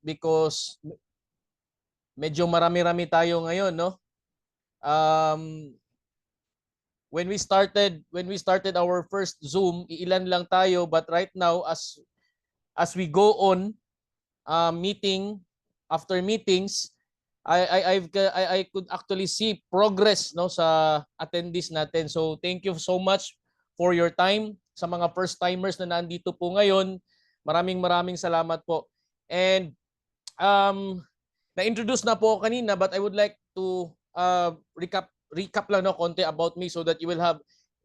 because medyo marami-rami tayo ngayon, no? When we started our first Zoom, ilan lang tayo, but right now as we go on meeting after meetings, I could actually see progress, no, sa attendees natin. So thank you so much for your time. Sa mga first timers na nandito po ngayon, maraming salamat po. And na-introduce na po kanina, but I would like to recap lang, no, konti about me so that you will have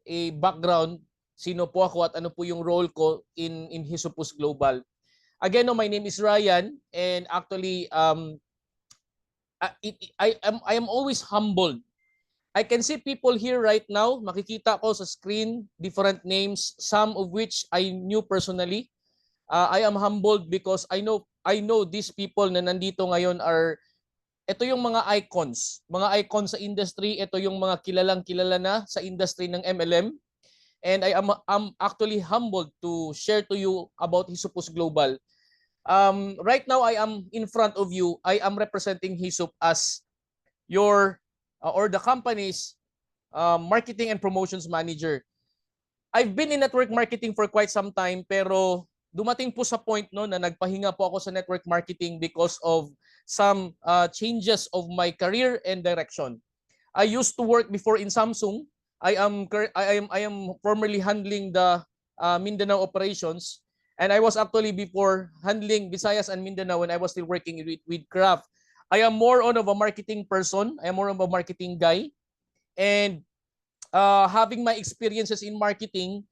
a background sino po ako at ano po yung role ko in Hisopus Global. Again, no, my name is Ryan, and actually I am always humbled. I can see people here right now, makikita ko sa screen different names, some of which I knew personally. I am humbled because I know these people na nandito ngayon ito yung mga icons sa industry. Ito yung mga kilala na sa industry ng MLM. And I'm actually humbled to share to you about Hisopus Global. Right now, I am in front of you. I am representing Hisop as your or the company's marketing and promotions manager. I've been in network marketing for quite some time, pero dumating po sa point, no, na nagpahinga po ako sa network marketing because of some changes of my career and direction. I used to work before in Samsung. I am formerly handling the Mindanao operations, and I was actually before handling Visayas and Mindanao when I was still working with Kraft. I am more on of a marketing person. I am more of a marketing guy, and having my experiences in marketing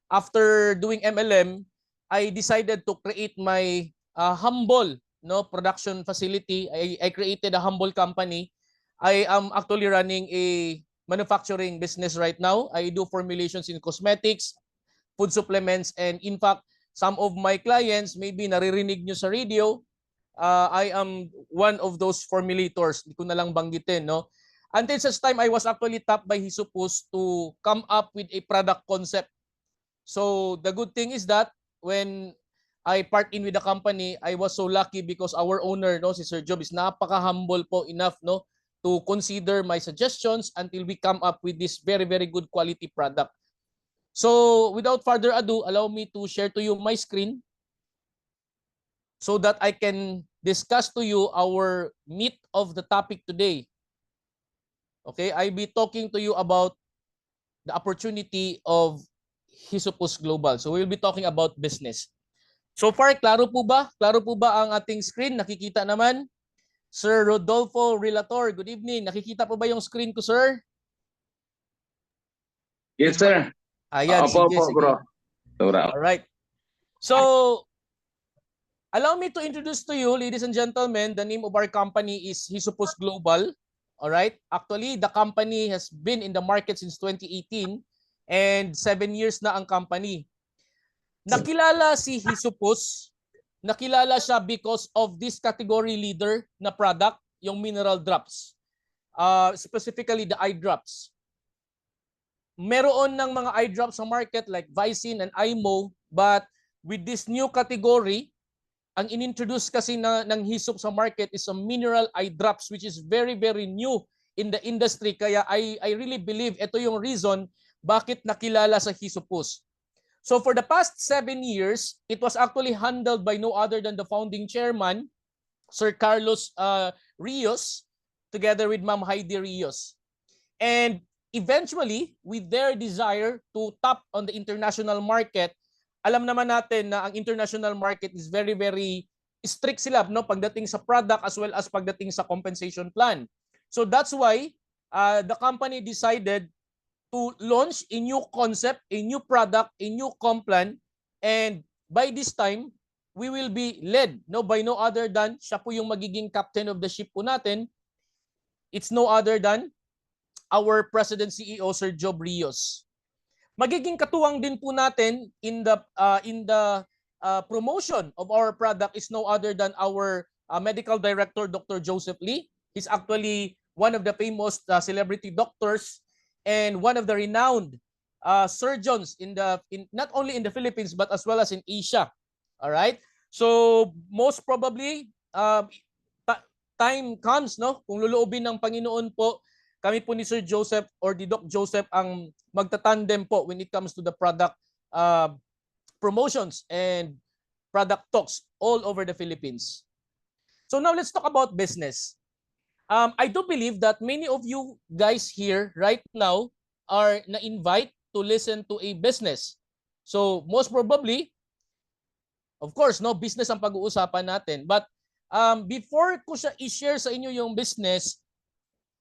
after doing MLM, I decided to create my humble, no, production facility. I created a humble company. I am actually running a manufacturing business right now. I do formulations in cosmetics, food supplements, and in fact, some of my clients, maybe naririnig nyo sa radio, I am one of those formulators. Hindi ko na lang banggitin, no? Until such time, I was actually tapped by Hisopus to come up with a product concept. So the good thing is that when I part in with the company, I was so lucky because our owner, no, si Sir Job, is napaka-humble po enough, no, to consider my suggestions until we come up with this very good quality product. So without further ado, allow me to share to you my screen so that I can discuss to you our meat of the topic today. Okay, I'll be talking to you about the opportunity of Hisopus Global. So we'll be talking about business. So far, klaro po ba? Klaro po ba ang ating screen? Nakikita naman? Sir Rodolfo Relator, good evening. Nakikita po ba yung screen ko, sir? Yes, sir. Ayan, sige. Bro. Alright. So, allow me to introduce to you, ladies and gentlemen, the name of our company is Hisopus Global. Alright. Actually, the company has been in the market since 2018 and 7 years na ang company. Nakilala si Hisopus. Nakilala siya because of this category leader na product, yung mineral drops. Specifically the eye drops. Meron ng mga eye drops sa market like Vicin and IMO, but with this new category, ang inintroduce kasi ng Hisop sa market is a mineral eye drops, which is very new in the industry. Kaya I really believe ito yung reason bakit nakilala sa Hisopus. So for the past 7 years, it was actually handled by no other than the founding chairman, Sir Carlos Rios, together with Ma'am Heidi Rios. And eventually, with their desire to tap on the international market, alam naman natin na ang international market is very strict sila, no, pagdating sa product as well as pagdating sa compensation plan. So that's why the company decided to launch a new concept, a new product, a new comp plan, and by this time, we will be led, no, by no other than, siya po yung magiging captain of the ship po natin. It's no other than our President CEO, Sir Job Rios. Magiging katuwang din po natin in the promotion of our product is no other than our medical director, Dr. Joseph Lee. He's actually one of the famous celebrity doctors and one of the renowned surgeons in not only in the Philippines but as well as in Asia. All right. So most probably time comes, no, kung luluobin ng Panginoon po, kami po ni Sir Joseph or ni Doc Joseph ang magtatandem po when it comes to the product promotions and product talks all over the Philippines. So now let's talk about business. I do believe that many of you guys here right now are na-invite to listen to a business. So most probably, of course, no, business ang pag-uusapan natin. But before ko siya i-share sa inyo yung business,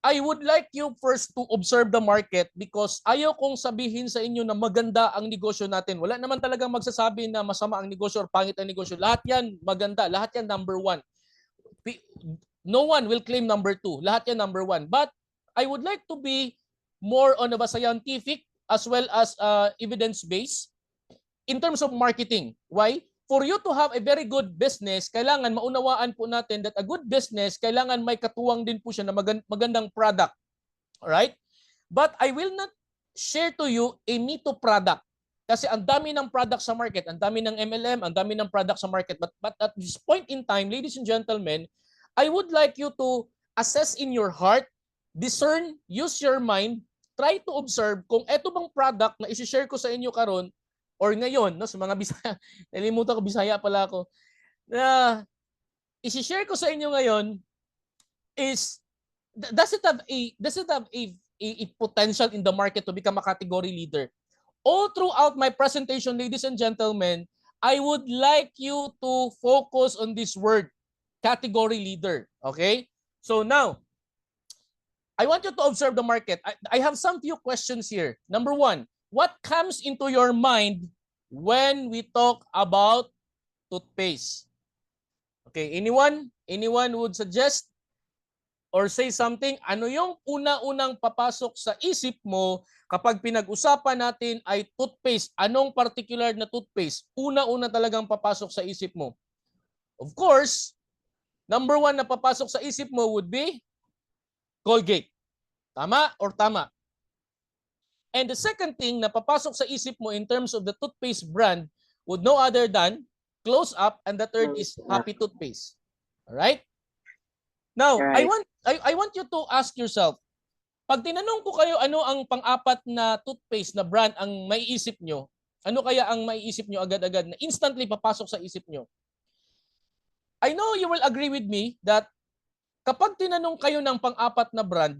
I would like you first to observe the market because ayaw kong sabihin sa inyo na maganda ang negosyo natin. Wala naman talagang magsasabi na masama ang negosyo or pangit ang negosyo. Lahat yan maganda. Lahat yan number one. No one will claim number two. Lahat yan number one. But I would like to be more on a scientific as well as evidence-based in terms of marketing. Why? For you to have a very good business, kailangan maunawaan po natin that a good business, kailangan may katuwang din po siya na magandang product. Alright? But I will not share to you a me too product. Kasi ang dami ng product sa market, ang dami ng MLM, ang dami ng product sa market. But at this point in time, ladies and gentlemen, I would like you to assess in your heart, discern, use your mind, try to observe kung eto bang product na isi-share ko sa inyo karon or ngayon, no, sa mga Bisaya, nalimutan ko, Bisaya pala ako, na isi-share ko sa inyo ngayon is, does it have a potential in the market to become a category leader? All throughout my presentation, ladies and gentlemen, I would like you to focus on this word, category leader. Okay? So now, I want you to observe the market. I have some few questions here. Number one, what comes into your mind when we talk about toothpaste? Okay, anyone? Anyone would suggest or say something? Ano yung una-unang papasok sa isip mo kapag pinag-usapan natin ay toothpaste? Anong particular na toothpaste? Una-una talagang papasok sa isip mo. Of course, number one na papasok sa isip mo would be Colgate. Tama or tama? And the second thing na papasok sa isip mo in terms of the toothpaste brand would no other than Close Up, and the third is Happy Toothpaste. All right? Now, right. I want you to ask yourself, pag tinanong ko kayo ano ang pang-apat na toothpaste na brand ang maiisip nyo, ano kaya ang maiisip nyo agad-agad na instantly papasok sa isip nyo? I know you will agree with me that kapag tinanong kayo ng pang-apat na brand,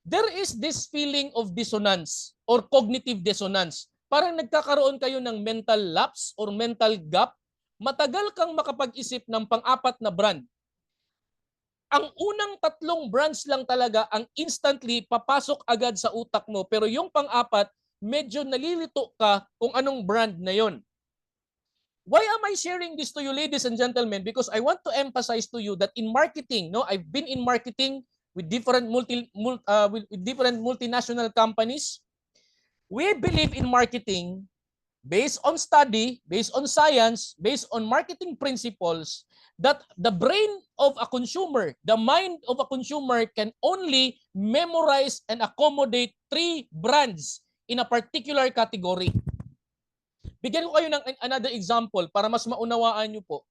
there is this feeling of dissonance or cognitive dissonance. Parang nagkakaroon kayo ng mental lapse or mental gap. Matagal kang makapag-isip ng pang-apat na brand. Ang unang tatlong brands lang talaga ang instantly papasok agad sa utak mo. Pero yung pang-apat, medyo nalilito ka kung anong brand na yon. Why am I sharing this to you, ladies and gentlemen? Because I want to emphasize to you that in marketing, no, I've been in marketing with different multinational companies. We believe in marketing based on study, based on science, based on marketing principles, that the brain of a consumer, the mind of a consumer can only memorize and accommodate 3 brands in a particular category. Bigyan ko kayo ng another example para mas maunawaan nyo po.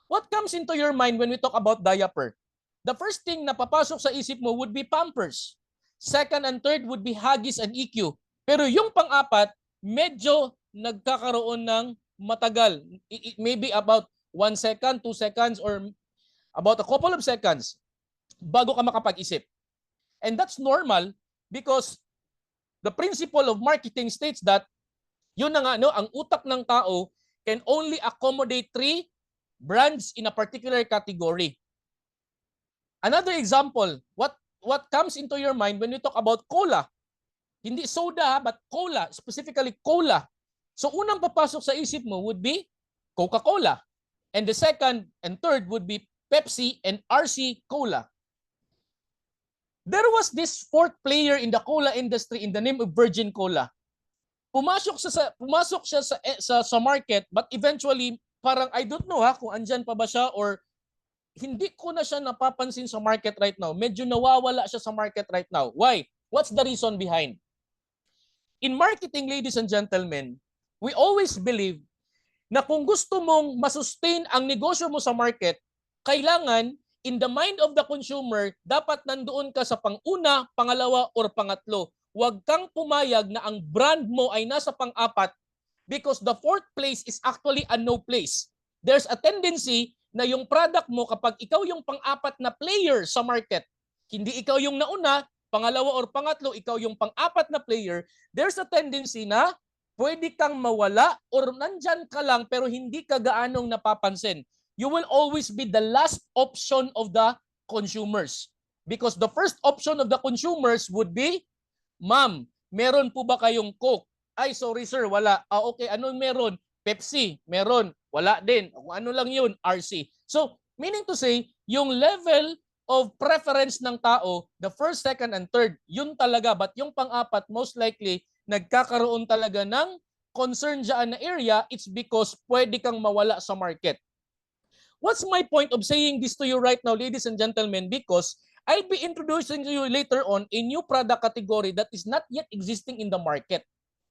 What comes into your mind when we talk about diaper? The first thing na papasok sa isip mo would be Pampers. Second and third would be Huggies and EQ. Pero yung pang-apat, medyo nagkakaroon ng matagal. It may be about 1 second, 2 seconds, or about a couple of seconds bago ka makapag-isip. And that's normal because the principle of marketing states that yun na nga, no, ang utak ng tao can only accommodate 3 brands in a particular category. Another example, what comes into your mind when you talk about cola? Hindi soda, but cola, specifically cola. So unang papasok sa isip mo would be Coca-Cola. And the second and third would be Pepsi and RC Cola. There was this 4th player in the cola industry in the name of Virgin Cola. Pumasok siya sa market, but eventually parang I don't know kung andyan pa ba siya or hindi ko na siya napapansin sa market right now. Medyo nawawala siya sa market right now. Why? What's the reason behind? In marketing, ladies and gentlemen, we always believe na kung gusto mong masustain ang negosyo mo sa market, kailangan in the mind of the consumer, dapat nandoon ka sa pang-una, pangalawa, or pangatlo. Huwag kang pumayag na ang brand mo ay nasa pang-apat because the fourth place is actually a no place. There's a tendency na yung product mo kapag ikaw yung pang-apat na player sa market, hindi ikaw yung nauna, pangalawa or pangatlo, ikaw yung pang-apat na player, there's a tendency na pwede kang mawala or nandyan ka lang pero hindi ka gaanong napapansin. You will always be the last option of the consumers. Because the first option of the consumers would be, ma'am, meron po ba kayong Coke? Ay, sorry sir, wala. Okay, anong meron? Pepsi, meron. Wala din. Kung ano lang yun, RC. So, meaning to say, yung level of preference ng tao, the first, second, and third, yun talaga. But yung pang-apat, most likely, nagkakaroon talaga ng concern dyan na area, it's because pwede kang mawala sa market. What's my point of saying this to you right now, ladies and gentlemen? Because I'll be introducing to you later on a new product category that is not yet existing in the market.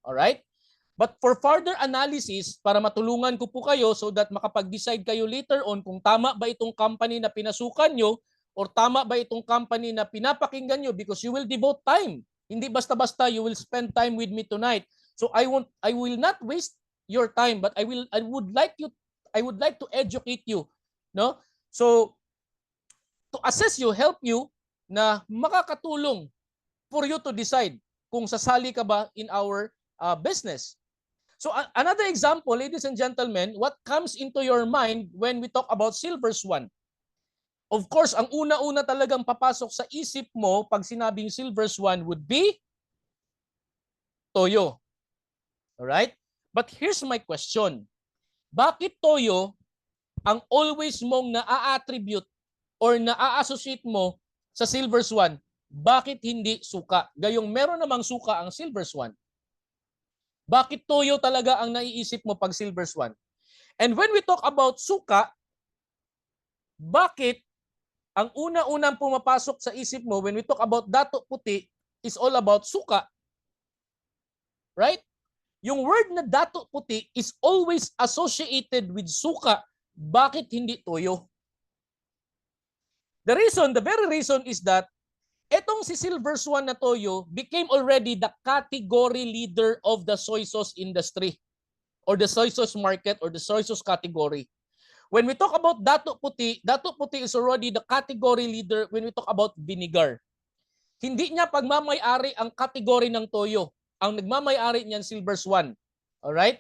Alright? But for further analysis, para matulungan ko po kayo so that makapag-decide kayo later on kung tama ba itong company na pinasukan nyo or tama ba itong company na pinapakinggan nyo because you will devote time. Hindi basta-basta you will spend time with me tonight. So I will not waste your time, but I would like to educate you, no? So to assess you, help you na makakatulong for you to decide kung sasali ka ba in our business. So another example, ladies and gentlemen, what comes into your mind when we talk about Silver Swan? Of course, ang una-una talagang papasok sa isip mo pag sinabing Silver Swan would be Toyo. Alright? But here's my question. Bakit Toyo ang always mong naa-attribute or naa-associate mo sa Silver Swan? Bakit hindi suka? Gayong meron namang suka ang Silver Swan. Bakit Toyo talaga ang naiisip mo pag Silver Swan? And when we talk about suka, bakit ang una-unang pumapasok sa isip mo when we talk about dato puti is all about suka? Right? Yung word na dato puti is always associated with suka. Bakit hindi Toyo? The very reason is that etong si Silver Swan na Toyo became already the category leader of the soy sauce industry or the soy sauce market or the soy sauce category. When we talk about dato puti is already the category leader when we talk about vinegar. Hindi niya pagmamay-ari ang category ng Toyo. Ang nagmamay-ari niyan Silver Swan. Alright?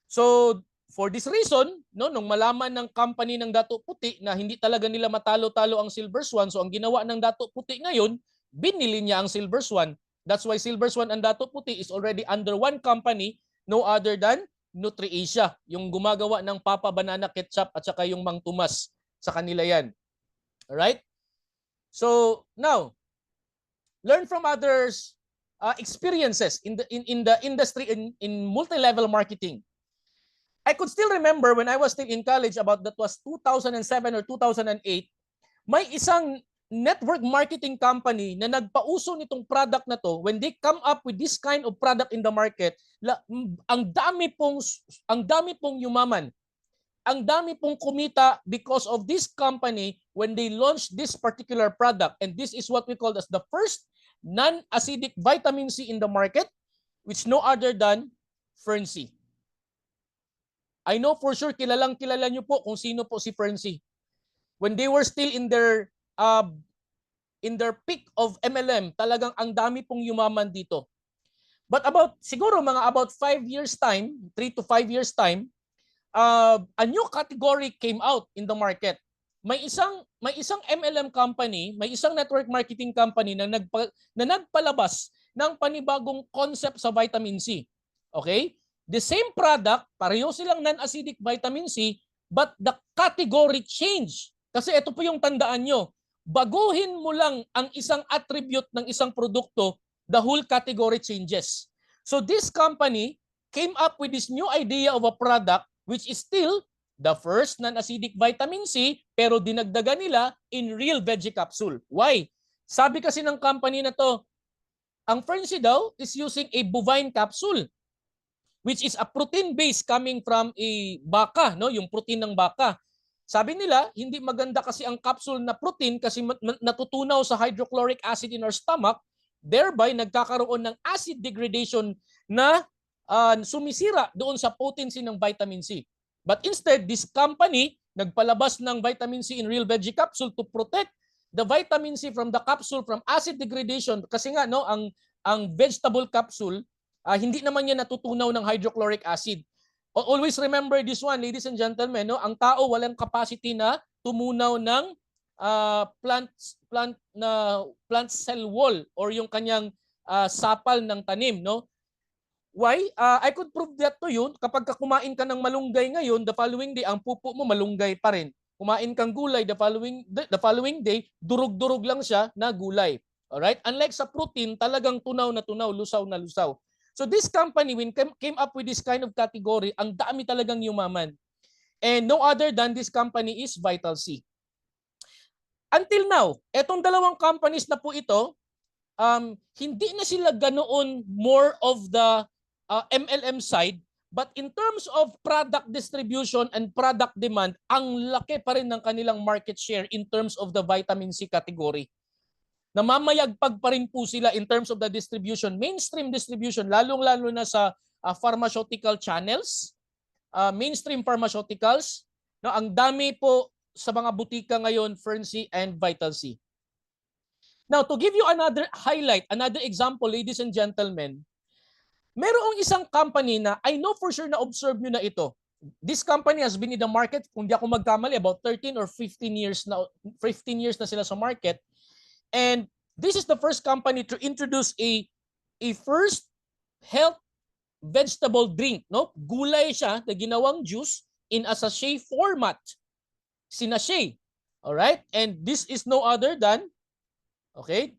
So, for this reason, no, nung malaman ng company ng Dato Puti na hindi talaga nila matalo-talo ang Silver Swan, so ang ginawa ng Dato Puti ngayon, binili niya ang Silver Swan. That's why Silver Swan and Dato Puti is already under one company, no other than Nutri-Asia, yung gumagawa ng Papa Banana Ketchup at saka yung Mang Tomas. Sa kanila yan. Alright? So, now, learn from others' experiences in the industry in multi-level marketing. I could still remember when I was still in college, about that was 2007 or 2008, may isang network marketing company na nagpauso nitong product na to. When they come up with this kind of product in the market, ang dami pong yumaman. Ang dami pong kumita because of this company when they launched this particular product. And this is what we call as the first non-acidic vitamin C in the market, which no other than Fern-C. I know for sure kilala nyo po kung sino po si Fern-C. When they were still in their peak of MLM, talagang ang dami pong yumaman dito. But siguro about 5 years time, 3 to 5 years time, a new category came out in the market. May isang MLM company, may isang network marketing company na nagpalabas ng panibagong concept sa vitamin C. Okay? The same product, pareho silang non-acidic vitamin C, but the category change. Kasi ito po yung tandaan nyo. Baguhin mo lang ang isang attribute ng isang produkto, the whole category changes. So this company came up with this new idea of a product which is still the first non-acidic vitamin C, pero dinagdagan nila in real veggie capsule. Why? Sabi kasi ng company na to, ang Fern-C daw is using a bovine capsule, which is a protein base coming from a baka, no? Yung protein ng baka. Sabi nila, hindi maganda kasi ang capsule na protein kasi natutunaw sa hydrochloric acid in our stomach, thereby nagkakaroon ng acid degradation na sumisira doon sa potency ng vitamin C. But instead, this company nagpalabas ng vitamin C in Real Veggie capsule to protect the vitamin C from the capsule from acid degradation kasi nga no ang vegetable capsule hindi naman yan natutunaw ng hydrochloric acid. Always remember this one, ladies and gentlemen, no? Ang tao walang capacity na tumunaw ng plant cell wall or yung kanyang sapal ng tanim, no? Why? I could prove that to you. Kapag kumain ka ng malunggay ngayon, the following day ang pupo mo malunggay pa rin. Kumain kang gulay, the following day, durog-durog lang siya na gulay. Alright? Unlike sa protein, talagang tunaw na tunaw, lusaw na lusaw. So this company, when came up with this kind of category, ang dami talagang yumaman. And no other than this company is Vital C. Until now, etong dalawang companies na po ito, hindi na sila ganoon more of the MLM side, but in terms of product distribution and product demand, ang laki pa rin ng kanilang market share in terms of the vitamin C category. Namamayagpag pa rin po sila in terms of the distribution, mainstream distribution, lalong-lalo na sa pharmaceutical channels, mainstream pharmaceuticals. No, ang dami po sa mga butika ngayon, Fern-C and Vital C. Now, to give you another highlight, another example, ladies and gentlemen, merong isang company na I know for sure na observe nyo na ito. This company has been in the market, kung di ako magkamali, about 13 or 15 years na sila sa market. And this is the first company to introduce a first health vegetable drink, no? Gulay siya na ginawang juice in a sachet format. Sinachet. All right? And this is no other than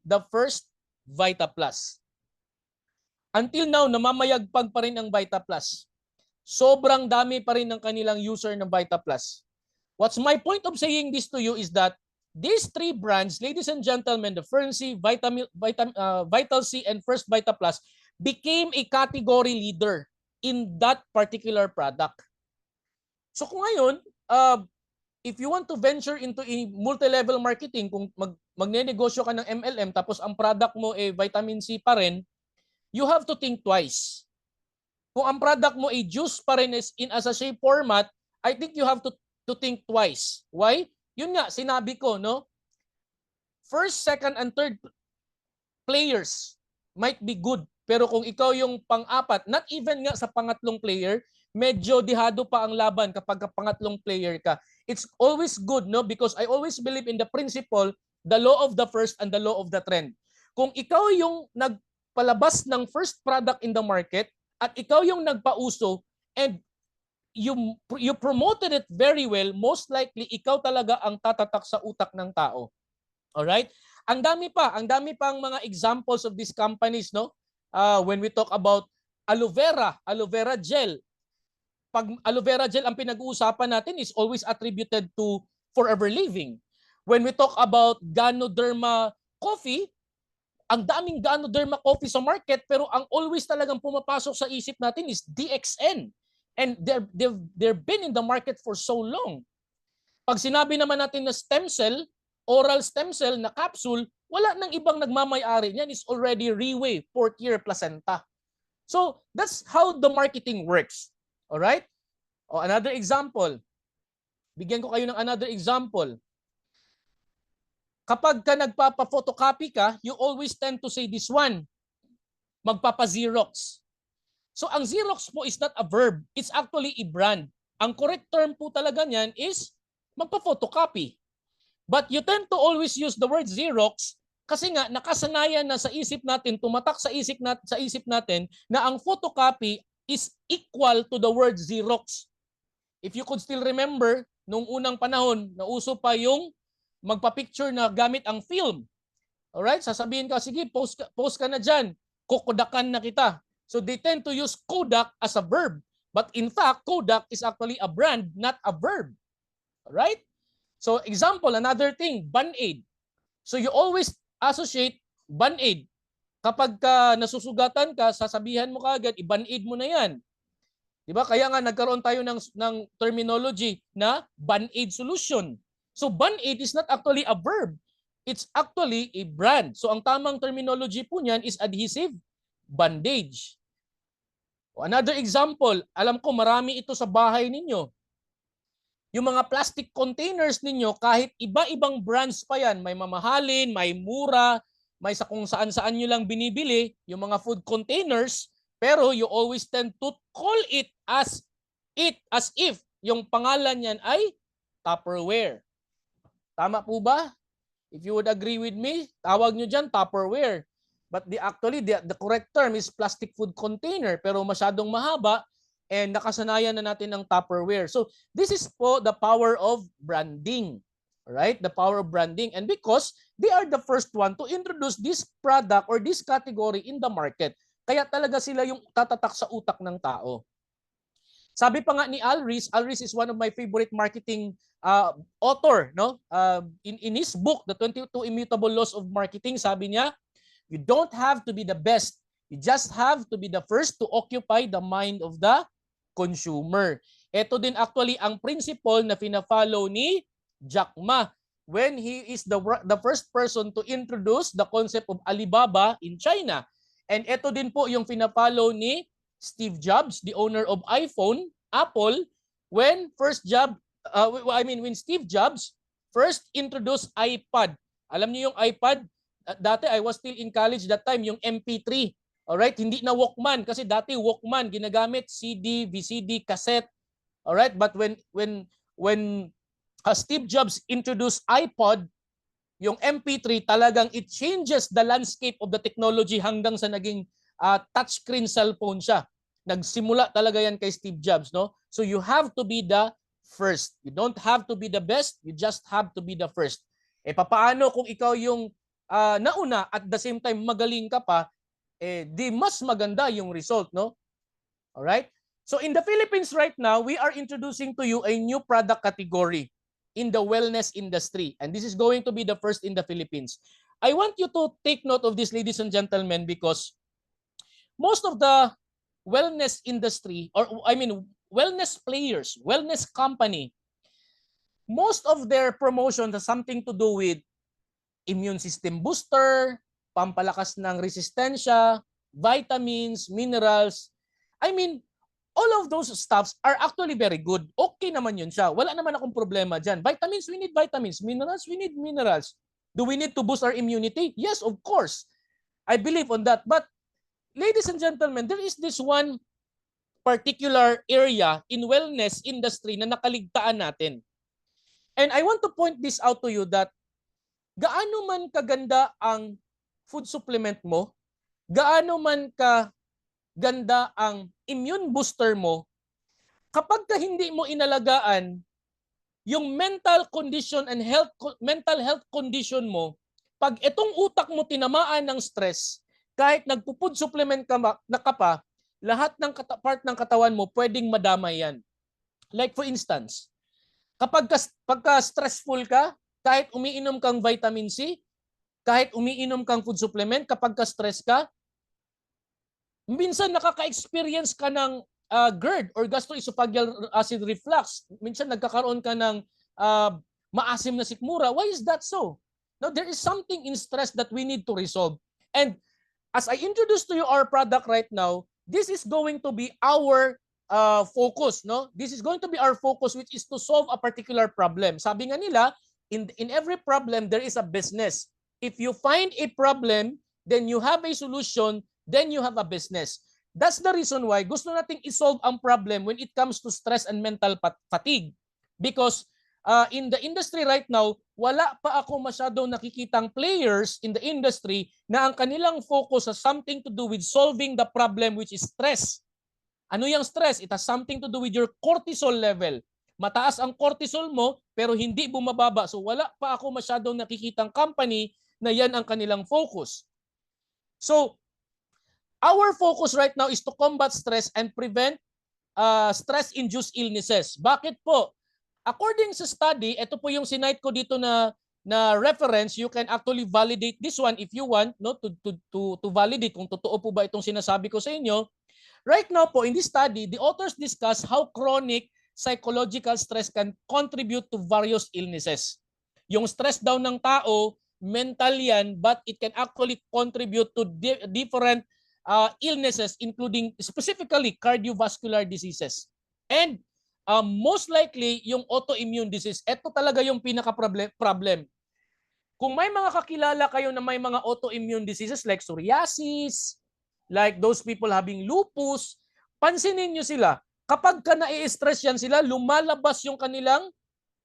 the first Vita Plus. Until now, namamayagpag pa rin ang Vita Plus. Sobrang dami pa rin ng kanilang user ng Vita Plus. What's my point of saying this to you is that these three brands, ladies and gentlemen, the Fern-C, Vital C, and First Vita Plus, became a category leader in that particular product. So kung ngayon, if you want to venture into a multi-level marketing, kung magnenegosyo ka ng MLM tapos ang product mo ay vitamin C pa rin, you have to think twice. Kung ang product mo ay juice pa rin is in a sachet format, I think you have to think twice. Why? Yun nga, sinabi ko, no? First, second, and third players might be good. Pero kung ikaw yung pang-apat, not even nga sa pangatlong player, medyo dihado pa ang laban kapag pangatlong player ka. It's always good, no? Because I always believe in the principle, the law of the first and the law of the trend. Kung ikaw yung nagpalabas ng first product in the market at ikaw yung nagpauso and you promoted it very well, most likely ikaw talaga ang tatatak sa utak ng tao. All right? Ang dami pang mga examples of these companies, no? When we talk about aloe vera gel. Pag aloe vera gel ang pinag-uusapan natin is always attributed to Forever Living. When we talk about Ganoderma coffee, ang daming Ganoderma coffee sa market pero ang always talagang pumapasok sa isip natin is DXN. And they've been in the market for so long. Pag sinabi naman natin na stem cell, oral stem cell na capsule, wala nang ibang nagmamay-ari niyan, is already Reway, 4th year placenta. So that's how the marketing works. All right? O another example. Bigyan ko kayo ng another example. Kapag ka nagpapa-photocopy ka, you always tend to say this one. Magpapa-Xerox. So ang Xerox po is not a verb, it's actually a brand. Ang correct term po talaga niyan is magpa-photocopy. But you tend to always use the word Xerox kasi nga nakasanayan na sa isip natin, tumatak sa isip natin na ang photocopy is equal to the word Xerox. If you could still remember, nung unang panahon, nauso pa yung magpa-picture na gamit ang film. Alright? Sasabihin ka, sige, post ka na dyan. Kukudakan na kita. So they tend to use Kodak as a verb. But in fact, Kodak is actually a brand, not a verb. Alright? So example, another thing, Band-Aid. So you always associate Band-Aid. Kapag ka nasusugatan ka, sasabihan mo kaagad, i-Band-Aid mo na yan. Di ba? Kaya nga nagkaroon tayo ng terminology na Band-Aid solution. So Band-Aid is not actually a verb. It's actually a brand. So ang tamang terminology po niyan is adhesive bandage. Another example, alam ko marami ito sa bahay ninyo. Yung mga plastic containers ninyo, kahit iba-ibang brands pa yan, may mamahalin, may mura, may sa kung saan-saan nyo lang binibili, yung mga food containers, pero you always tend to call it as if yung pangalan niyan ay Tupperware. Tama po ba? If you would agree with me, tawag nyo dyan Tupperware. But the correct term is plastic food container, pero masyadong mahaba and nakasanayan na natin ng Tupperware. So this is po the power of branding. Right? The power of branding. And because they are the first one to introduce this product or this category in the market. Kaya talaga sila yung tatatak sa utak ng tao. Sabi pa nga ni Al Ries is one of my favorite marketing author, no? In his book, The 22 Immutable Laws of Marketing, sabi niya, you don't have to be the best. You just have to be the first to occupy the mind of the consumer. Ito din actually ang principle na fina-follow ni Jack Ma when he is the first person to introduce the concept of Alibaba in China. And ito din po yung fina-follow ni Steve Jobs, the owner of Apple, when when Steve Jobs first introduced iPad. Alam niyo yung iPad? Dati I was still in college that time, yung MP3. Alright, hindi na Walkman kasi dati Walkman ginagamit CD, VCD, cassette. Alright, but when Steve Jobs introduced iPod, yung MP3 talagang it changes the landscape of the technology hanggang sa naging touchscreen cellphone siya. Nagsimula talaga yan kay Steve Jobs, no? So you have to be the first. You don't have to be the best, you just have to be the first. Papaano kung ikaw yung nauna at the same time magaling ka pa, di mas maganda yung result, no? All right? So in the Philippines right now, we are introducing to you a new product category in the wellness industry. And this is going to be the first in the Philippines. I want you to take note of this, ladies and gentlemen, because most of the wellness industry, wellness players, wellness company, most of their promotions has something to do with immune system booster, pampalakas ng resistensya, vitamins, minerals. All of those stuffs are actually very good. Okay naman yun siya. Wala naman akong problema dyan. Vitamins, we need vitamins. Minerals, we need minerals. Do we need to boost our immunity? Yes, of course. I believe on that. But ladies and gentlemen, there is this one particular area in wellness industry na nakaligtaan natin. And I want to point this out to you that gaano man kaganda ang food supplement mo, gaano man kaganda ang immune booster mo, kapag hindi mo inalagaan yung mental condition and mental health condition mo, pag itong utak mo tinamaan ng stress, kahit nagpo-food supplement ka pa, lahat ng part ng katawan mo pwedeng madamay yan. Like for instance, pagka stressful ka, kahit umiinom kang vitamin C, kahit umiinom kang food supplement, kapag stress ka, minsan nakaka-experience ka ng GERD or gastroesophageal acid reflux. Minsan nagkakaroon ka ng maasim na sikmura. Why is that so? Now, there is something in stress that we need to resolve. And as I introduce to you our product right now, this is going to be our focus, no? This is going to be our focus, which is to solve a particular problem. Sabi nga nila, in every problem, there is a business. If you find a problem, then you have a solution, then you have a business. That's the reason why gusto nating isolve ang problem when it comes to stress and mental fatigue. Because in the industry right now, wala pa ako masyadong nakikitang players in the industry na ang kanilang focus has something to do with solving the problem, which is stress. Ano yung stress? It has something to do with your cortisol level. Mataas ang cortisol mo pero hindi bumababa. So wala pa ako masyadong nakikitang company na yan ang kanilang focus. So our focus right now is to combat stress and prevent stress-induced illnesses. Bakit po? According sa study, ito po yung sinite ko dito na reference. You can actually validate this one if you want, no, to validate kung totoo po ba itong sinasabi ko sa inyo. Right now po, in this study, the authors discuss how chronic psychological stress can contribute to various illnesses. Yung stress daw ng tao, mental yan, but it can actually contribute to different illnesses, including specifically cardiovascular diseases. And most likely, yung autoimmune disease, ito talaga yung pinaka-problem. Kung may mga kakilala kayo na may mga autoimmune diseases like psoriasis, like those people having lupus, pansinin nyo sila. Kapag ka na-i-stress yan sila, lumalabas yung kanilang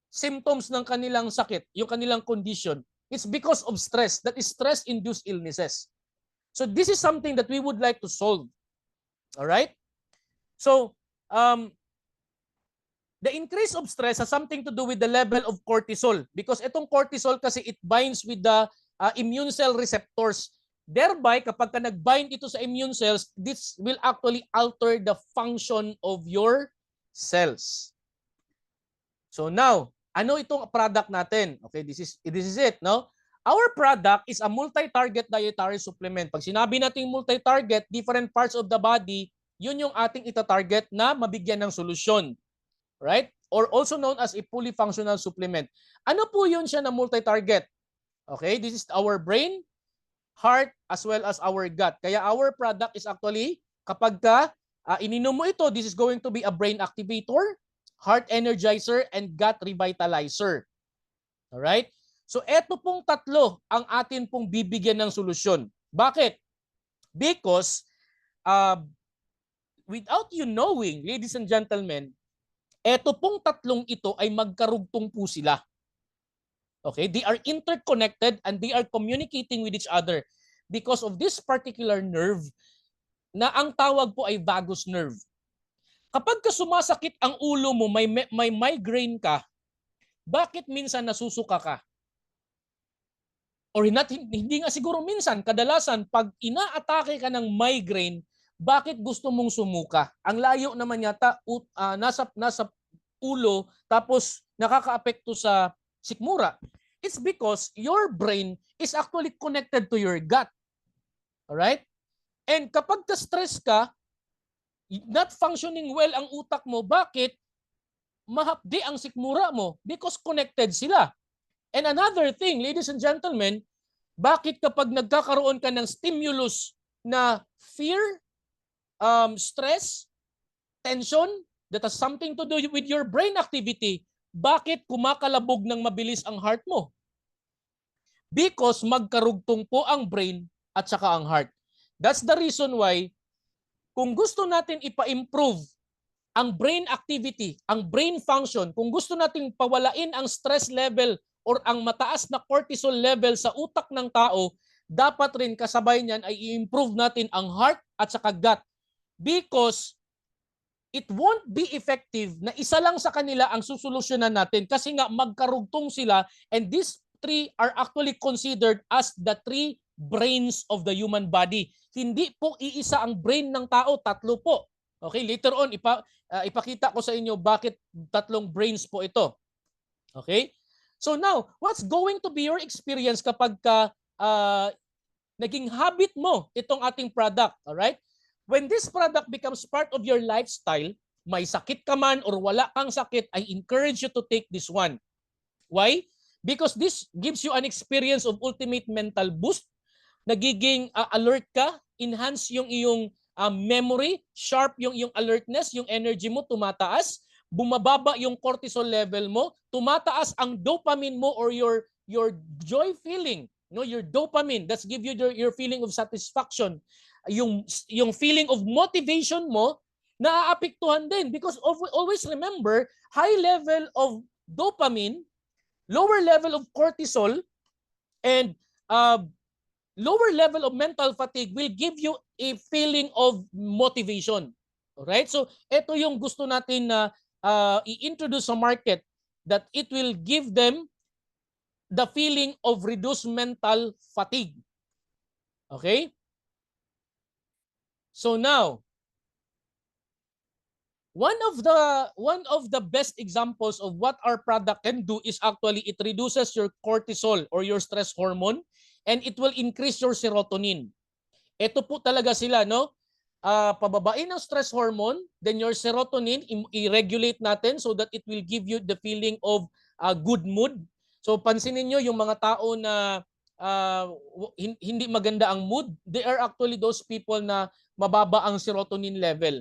symptoms ng kanilang sakit, yung kanilang condition. It's because of stress. That is stress-induced illnesses. So this is something that we would like to solve. All right? So, the increase of stress has something to do with the level of cortisol because itong cortisol kasi it binds with the immune cell receptors. Thereby, kapag ka nag-bind ito sa immune cells, this will actually alter the function of your cells. So now, ano itong product natin? Okay, this is it, no? Our product is a multi-target dietary supplement. Pag sinabi natin multi-target, different parts of the body, yun yung ating ita-target na mabigyan ng solusyon. Right? Or also known as a fully functional supplement. Ano po yun siya na multi-target? Okay, this is our brain, heart, as well as our gut. Kaya our product is actually, kapag ka ininom mo ito, this is going to be a brain activator, heart energizer, and gut revitalizer. Alright? So, eto pong tatlo ang atin pong bibigyan ng solusyon. Bakit? Because, without you knowing, ladies and gentlemen, eto pong tatlong ito ay magkarugtong po sila. Okay? They are interconnected and they are communicating with each other because of this particular nerve na ang tawag po ay vagus nerve. Kapag ka sumasakit ang ulo mo, may migraine ka, bakit minsan nasusuka ka? Or hindi nga siguro minsan, kadalasan, pag inaatake ka ng migraine, bakit gusto mong sumuka? Ang layo naman yata, nasa ulo, tapos nakakaapekto sa sikmura. It's because your brain is actually connected to your gut. Alright? And kapag ka-stress ka, not functioning well ang utak mo, bakit? Mahapdi ang sikmura mo because connected sila. And another thing, ladies and gentlemen, bakit kapag nagkakaroon ka ng stimulus na fear, stress, tension, that has something to do with your brain activity, bakit kumakalabog ng mabilis ang heart mo? Because magkarugtong po ang brain at saka ang heart. That's the reason why kung gusto natin ipa-improve ang brain activity, ang brain function, kung gusto nating pawalain ang stress level or ang mataas na cortisol level sa utak ng tao, dapat rin kasabay niyan ay i-improve natin ang heart at saka gut. Because it won't be effective na isa lang sa kanila ang susolusyonan natin kasi nga magkarugtong sila, and these three are actually considered as the three brains of the human body. Hindi po iisa ang brain ng tao, tatlo po. Okay, later on ipakita ko sa inyo bakit tatlong brains po ito. Okay? So now, what's going to be your experience kapag naging habit mo itong ating product, all right? When this product becomes part of your lifestyle, may sakit ka man or wala kang sakit, I encourage you to take this one. Why? Because this gives you an experience of ultimate mental boost. Nagiging alert ka, enhance yung iyong memory, sharp yung iyong alertness, yung energy mo tumataas, bumababa yung cortisol level mo, tumataas ang dopamine mo or your joy feeling, no, your dopamine, that's give you your feeling of satisfaction. Yung feeling of motivation mo naaapektuhan din because always remember, high level of dopamine, lower level of cortisol, and lower level of mental fatigue will give you a feeling of motivation. Alright? So, ito yung gusto natin na i-introduce sa market, that it will give them the feeling of reduced mental fatigue. Okay? So now, one of the best examples of what our product can do is actually it reduces your cortisol or your stress hormone, and it will increase your serotonin. Ito po talaga sila, no? pababain ng stress hormone, then your serotonin, i-regulate natin so that it will give you the feeling of good mood. So pansinin nyo yung mga tao na hindi maganda ang mood, they are actually those people na mababa ang serotonin level.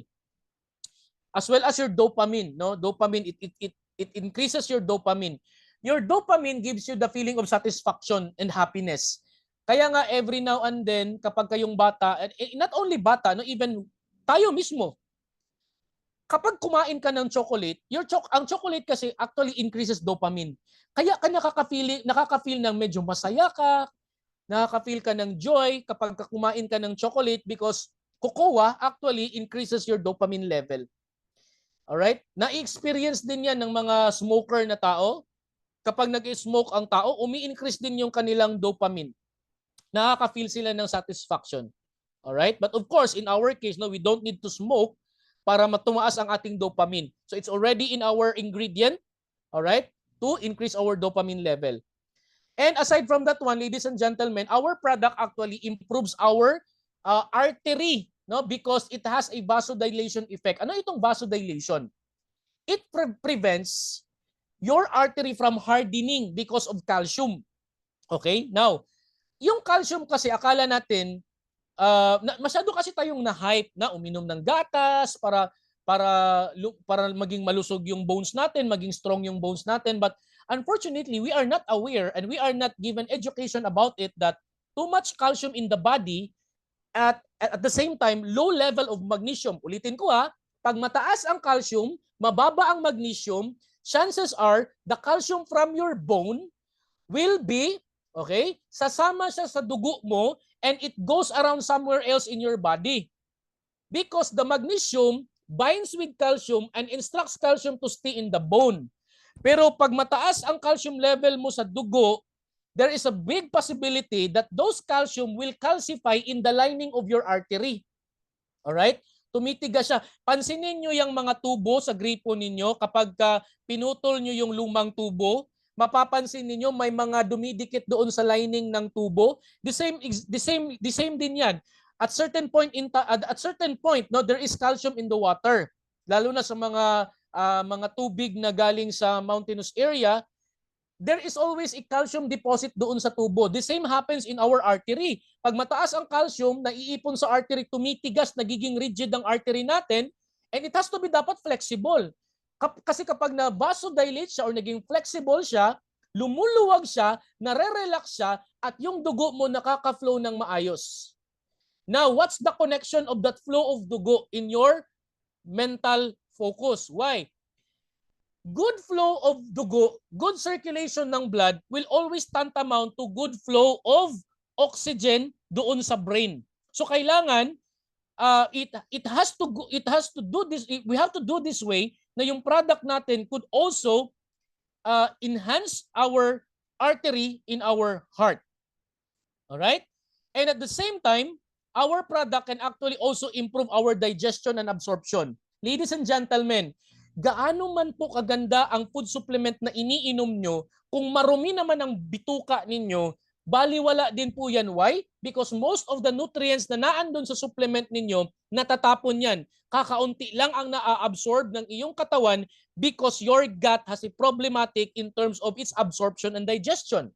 As well as your dopamine, no? Dopamine, it increases your dopamine. Your dopamine gives you the feeling of satisfaction and happiness. Kaya nga every now and then kapag kayong bata, not only bata, no, even tayo mismo, kapag kumain ka ng chocolate, ang chocolate kasi actually increases dopamine. Kaya ka nakaka-feel ng medyo masaya ka, nakaka-feel ka ng joy kapag kumain ka ng chocolate because cocoa actually increases your dopamine level. Alright? Na-experience din yan ng mga smoker na tao. Kapag nag-smoke ang tao, umi-increase din yung kanilang dopamine. Nakaka-feel sila ng satisfaction. Alright? But of course, in our case, no, we don't need to smoke para matumaas ang ating dopamine. So it's already in our ingredient, alright, to increase our dopamine level. And aside from that one, ladies and gentlemen, our product actually improves our artery, no, because it has a vasodilation effect. Ano itong vasodilation? It prevents your artery from hardening because of calcium. Okay? Now, yung calcium kasi akala natin masyado kasi tayong na-hype na uminom ng gatas para maging malusog yung bones natin, maging strong yung bones natin, but unfortunately, we are not aware and we are not given education about it that too much calcium in the body at the same time low level of magnesium. Ulitin ko pag mataas ang calcium, mababa ang magnesium, chances are the calcium from your bone will be sasama siya sa dugo mo and it goes around somewhere else in your body. Because the magnesium binds with calcium and instructs calcium to stay in the bone. Pero pag mataas ang calcium level mo sa dugo, there is a big possibility that those calcium will calcify in the lining of your artery. Alright? Tumitigas siya. Pansinin nyo yung mga tubo sa gripo ninyo kapag pinutol nyo yung lumang tubo, mapapansin niyo may mga dumidikit doon sa lining ng tubo. The same din 'yan. At certain point no, there is calcium in the water. Lalo na sa mga tubig na galing sa mountainous area, there is always a calcium deposit doon sa tubo. The same happens in our artery. Pag mataas ang calcium, naiipon sa artery, tumitigas, nagiging rigid ang artery natin, and it has to be dapat flexible. Kasi kapag na-vasodilate siya or naging flexible siya, lumuluwag siya, nare-relax siya, at yung dugo mo nakaka-flow ng maayos. Now, what's the connection of that flow of dugo in your mental focus? Why? Good flow of dugo, good circulation ng blood will always tantamount to good flow of oxygen doon sa brain. So kailangan it has to do this, we have to do this way na yung product natin could also enhance our artery in our heart. All right? And at the same time, our product can actually also improve our digestion and absorption. Ladies and gentlemen, gaano man po kaganda ang food supplement na iniinom nyo, kung marumi naman ang bituka ninyo, baliwala din po yan. Why? Because most of the nutrients na naandun sa supplement ninyo, natatapon yan. Kakaunti lang ang naa-absorb ng iyong katawan because your gut has a problematic in terms of its absorption and digestion.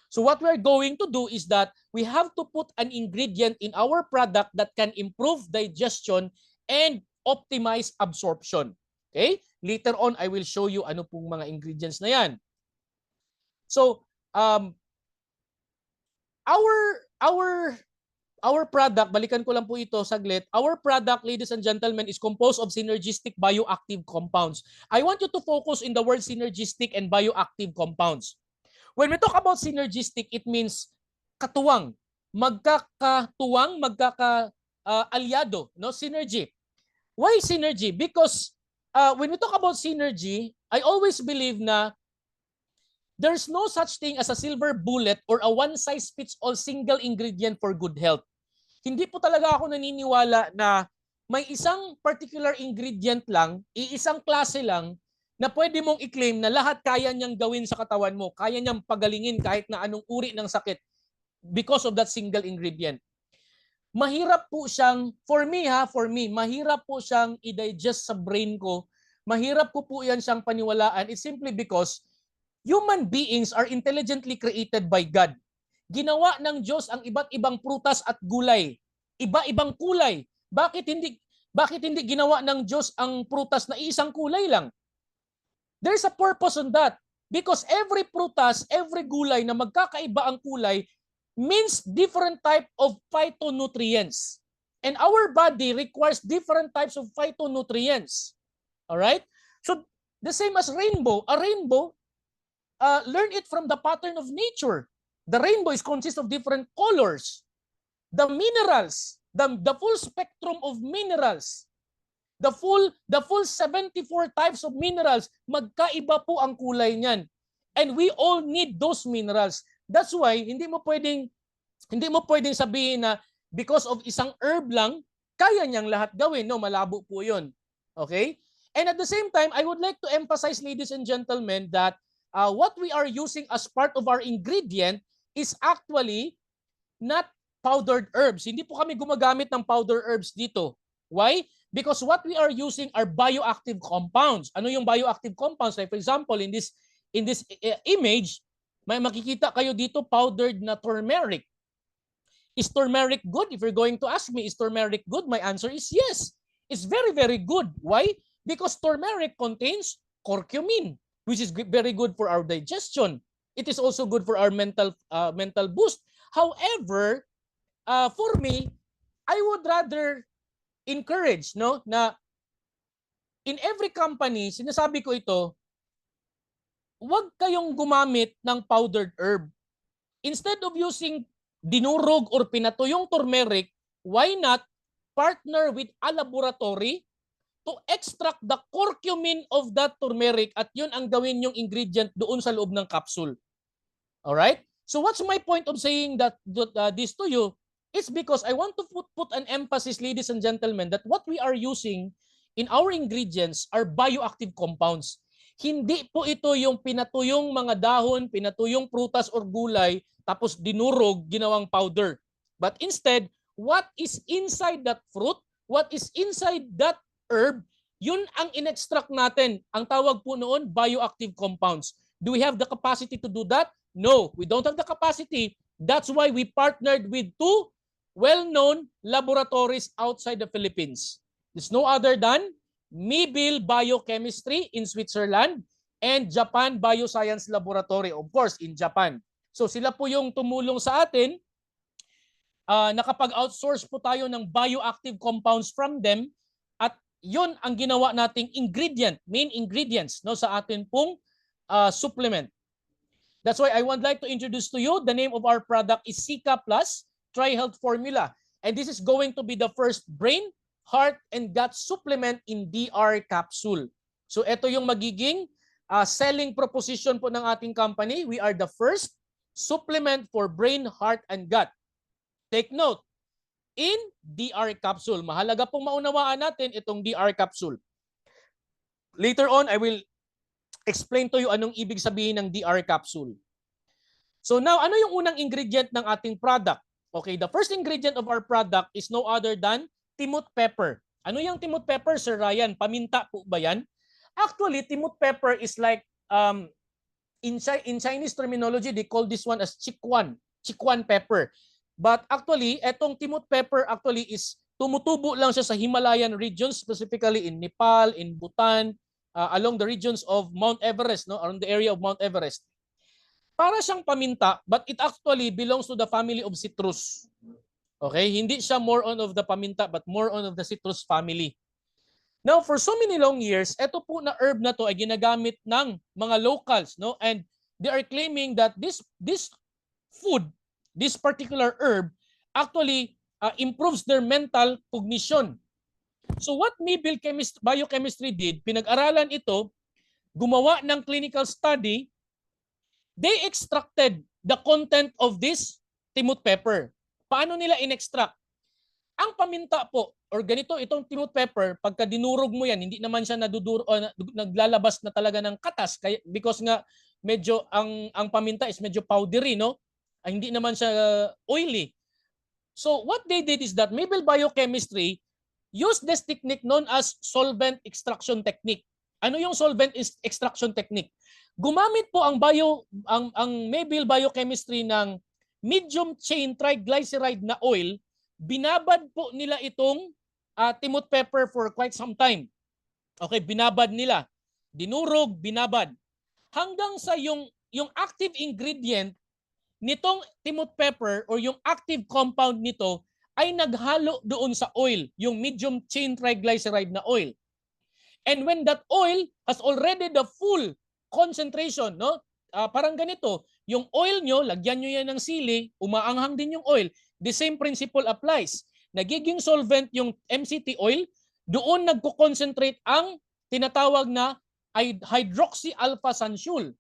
So what we're going to do is that we have to put an ingredient in our product that can improve digestion and optimize absorption. Okay? Later on, I will show you ano pong mga ingredients na yan. So, our product, balikan ko lang po ito saglit. Our product, ladies and gentlemen, is composed of synergistic bioactive compounds. I want you to focus in the word synergistic and bioactive compounds. When we talk about synergistic, it means katuwang, magkakatuwang, magkaka-alyado, no? Synergy. Why synergy? Because when we talk about synergy, I always believe na there's no such thing as a silver bullet or a one-size-fits-all single ingredient for good health. Hindi po talaga ako naniniwala na may isang particular ingredient lang, iisang klase lang, na pwede mong i-claim na lahat kaya niyang gawin sa katawan mo, kaya niyang pagalingin kahit na anong uri ng sakit because of that single ingredient. mahirap po siyang, for me, mahirap po siyang i-digest sa brain ko. Mahirap ko po yan siyang paniwalaan. It's simply because human beings are intelligently created by God. Ginawa ng Diyos ang iba't ibang prutas at gulay. Iba-ibang kulay. Bakit hindi ginawa ng Diyos ang prutas na isang kulay lang? There's a purpose on that. Because every prutas, every gulay na magkakaiba ang kulay means different type of phytonutrients. And our body requires different types of phytonutrients. All right? So the same as rainbow. A rainbow, learn it from the pattern of nature. The rainbow is consists of different colors. The minerals, the full spectrum of minerals, the full 74 types of minerals, magkaiba po ang kulay niyan. And we all need those minerals. That's why hindi mo pwedeng sabihin na because of isang herb lang, kaya niyang lahat gawin. No, malabo po 'yon. Okay? And at the same time, I would like to emphasize, ladies and gentlemen, that what we are using as part of our ingredient is actually not powdered herbs. Hindi po kami gumagamit ng powdered herbs dito. Why? Because what we are using are bioactive compounds. Ano yung bioactive compounds? Like for example, in this image, may makikita kayo dito powdered na turmeric. Is turmeric good? If you're going to ask me, is turmeric good? My answer is yes. It's very, very good. Why? Because turmeric contains curcumin, which is very good for our digestion. It is also good for our mental boost. However, for me, I would rather encourage na in every company, sinasabi ko ito, huwag kayong gumamit ng powdered herb. Instead of using dinurog or pinatuyong turmeric, why not partner with a laboratory to extract the curcumin of that turmeric at yun ang gawin yung ingredient doon sa loob ng capsule. Alright? So what's my point of saying this to you? It's because I want to put an emphasis, ladies and gentlemen, that what we are using in our ingredients are bioactive compounds. Hindi po ito yung pinatuyong mga dahon, pinatuyong prutas or gulay, tapos dinurog, ginawang powder. But instead, what is inside that fruit, what is inside that herb, yun ang in-extract natin. Ang tawag po noon, bioactive compounds. Do we have the capacity to do that? No, we don't have the capacity. That's why we partnered with two well-known laboratories outside the Philippines. It's no other than Mibil Biochemistry in Switzerland and Japan Bioscience Laboratory, of course, in Japan. So sila po yung tumulong sa atin. Nakapag-outsource po tayo ng bioactive compounds from them at yun ang ginawa nating main ingredients sa atin pong supplement. That's why I would like to introduce to you the name of our product is Sika Plus Tri-Health Formula. And this is going to be the first brain, heart, and gut supplement in DR capsule. So ito yung magiging selling proposition po ng ating company. We are the first supplement for brain, heart, and gut. Take note, in DR capsule. Mahalaga pong maunawaan natin itong DR capsule. Later on, I will explain to you anong ibig sabihin ng DR capsule. So now, ano yung unang ingredient ng ating product? Okay, the first ingredient of our product is no other than timot pepper. Ano yung timot pepper, Sir Ryan? Paminta po ba yan? Actually, timot pepper is like, in Chinese terminology, they call this one as chikwan pepper. But actually, etong timot pepper actually is tumutubo lang siya sa Himalayan regions, specifically in Nepal, in Bhutan, along the regions of Mount Everest, around the area of Mount Everest. Para siyang paminta, but it actually belongs to the family of citrus. Okay? Hindi siya more on of the paminta, but more on of the citrus family. Now, for so many long years, ito po na herb na to ay ginagamit ng mga locals, and they are claiming that this food, this particular herb, actually improves their mental cognition. So what Mibil Biochemistry did, pinag-aralan ito, gumawa ng clinical study, they extracted the content of this timot pepper. Paano nila in-extract? Ang paminta po, or ganito, itong timot pepper, pagka dinurog mo yan, hindi naman siya naglalabas na talaga ng katas, because nga medyo ang paminta is medyo powdery, hindi naman siya oily. So what they did is that Maple Biochemistry used this technique known as solvent extraction technique. Ano yung solvent extraction technique? Gumamit po ang Maple Biochemistry ng medium chain triglyceride na oil. Binabad po nila itong timot pepper for quite some time. Okay, binabad nila. Dinurog, binabad. Hanggang sa yung active ingredient nitong timot pepper or yung active compound nito ay naghalo doon sa oil, yung medium chain triglyceride na oil. And when that oil has already the full concentration, no? Parang ganito, yung oil nyo, lagyan nyo yan ng sili, umaanghang din yung oil. The same principle applies. Nagiging solvent yung MCT oil, doon nagko-concentrate ang tinatawag na hydroxy alpha sunsul.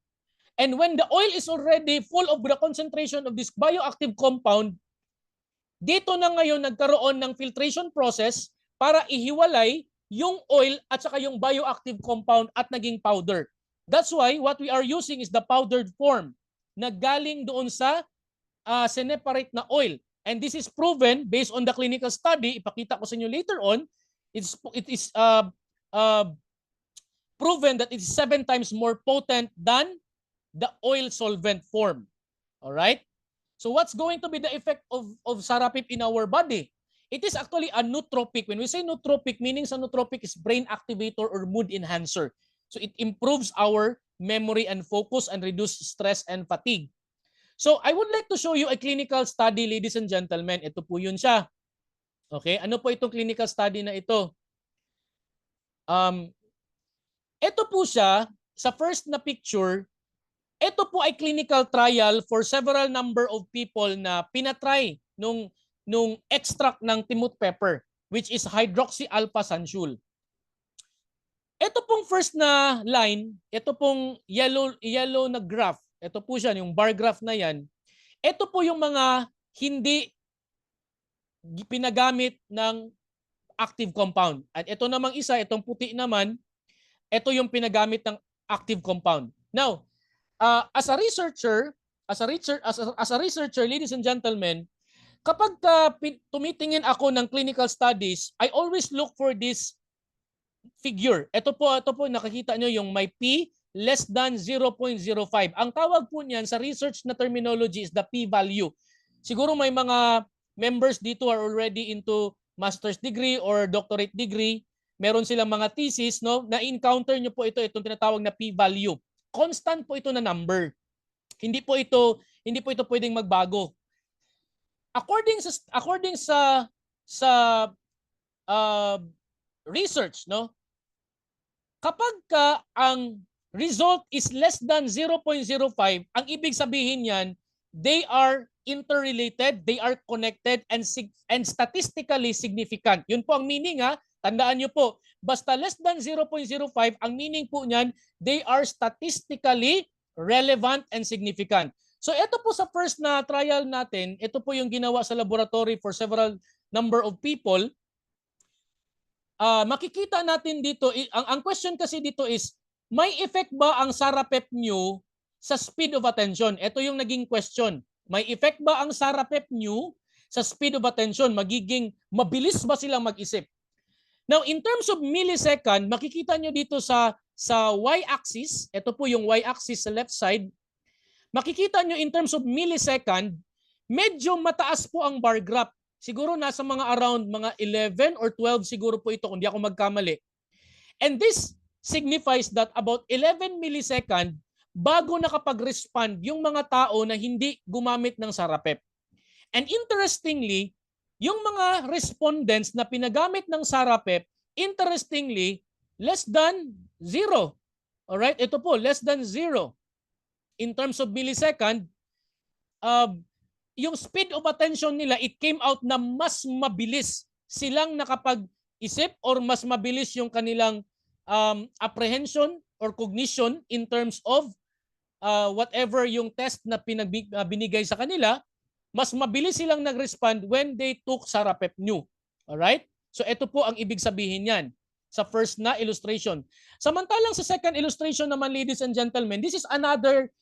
And when the oil is already full of the concentration of this bioactive compound, dito na ngayon nagkaroon ng filtration process para ihiwalay yung oil at saka yung bioactive compound at naging powder. That's why what we are using is the powdered form na galing doon sa separate na oil. And this is proven based on the clinical study. Ipakita ko sa inyo later on. It is proven that it is 7 times more potent than the oil solvent form. All right? So what's going to be the effect of Sarapip in our body? It is actually a nootropic. When we say nootropic, meaning sa nootropic is brain activator or mood enhancer. So it improves our memory and focus and reduce stress and fatigue. So I would like to show you a clinical study, ladies and gentlemen. Ito po yun siya. Okay, ano po itong clinical study na ito? Ito po siya, sa first na picture, ito po ay clinical trial for several number of people na pinatry nung extract ng timot pepper, which is hydroxy alpha sunsul. Ito pong first na line, ito pong yellow na graph, ito po siya, yung bar graph na yan. Ito po yung mga hindi pinagamit ng active compound. At ito namang isa, itong puti naman, ito yung pinagamit ng active compound. Now, as a researcher, ladies and gentlemen, kapag tumitingin ako ng clinical studies, I always look for this figure. Ito po nakikita nyo yung may P less than 0.05. Ang tawag po niyan sa research na terminology is the p-value. Siguro may mga members dito are already into master's degree or doctorate degree. Meron silang mga thesis, no? Na-encounter nyo po itong tinatawag na p-value. Constant po ito na number. Hindi po ito pwedeng magbago. According sa research, no? Kapag ang result is less than 0.05, ang ibig sabihin niyan, they are interrelated, they are connected and statistically significant. Yun po ang meaning ha. Tandaan niyo po, basta less than 0.05, ang meaning po niyan, they are statistically relevant and significant. So ito po sa first na trial natin, ito po yung ginawa sa laboratory for several number of people. Makikita natin dito, ang question kasi dito is, may effect ba ang Sarapep New sa speed of attention? Ito yung naging question. May effect ba ang Sarapep New sa speed of attention? Magiging mabilis ba silang mag-isip? Now, in terms of millisecond, makikita nyo dito sa y-axis, ito po yung y-axis sa left side, makikita nyo in terms of millisecond, medyo mataas po ang bar graph. Siguro nasa mga around mga 11 or 12 siguro po ito kung di ako magkamali. And this signifies that about 11 millisecond bago nakapag-respond yung mga tao na hindi gumamit ng Sarapep. And interestingly, yung mga respondents na pinagamit ng Sarapep, interestingly, less than 0. Alright? Ito po, less than 0. In terms of millisecond, yung speed of attention nila, it came out na mas mabilis silang nakapag-isip or mas mabilis yung kanilang apprehension or cognition in terms of whatever yung test na binigay sa kanila, mas mabilis silang nag-respond when they took Sarapep New. Alright? So ito po ang ibig sabihin yan sa first na illustration. Samantalang sa second illustration naman, ladies and gentlemen, this is another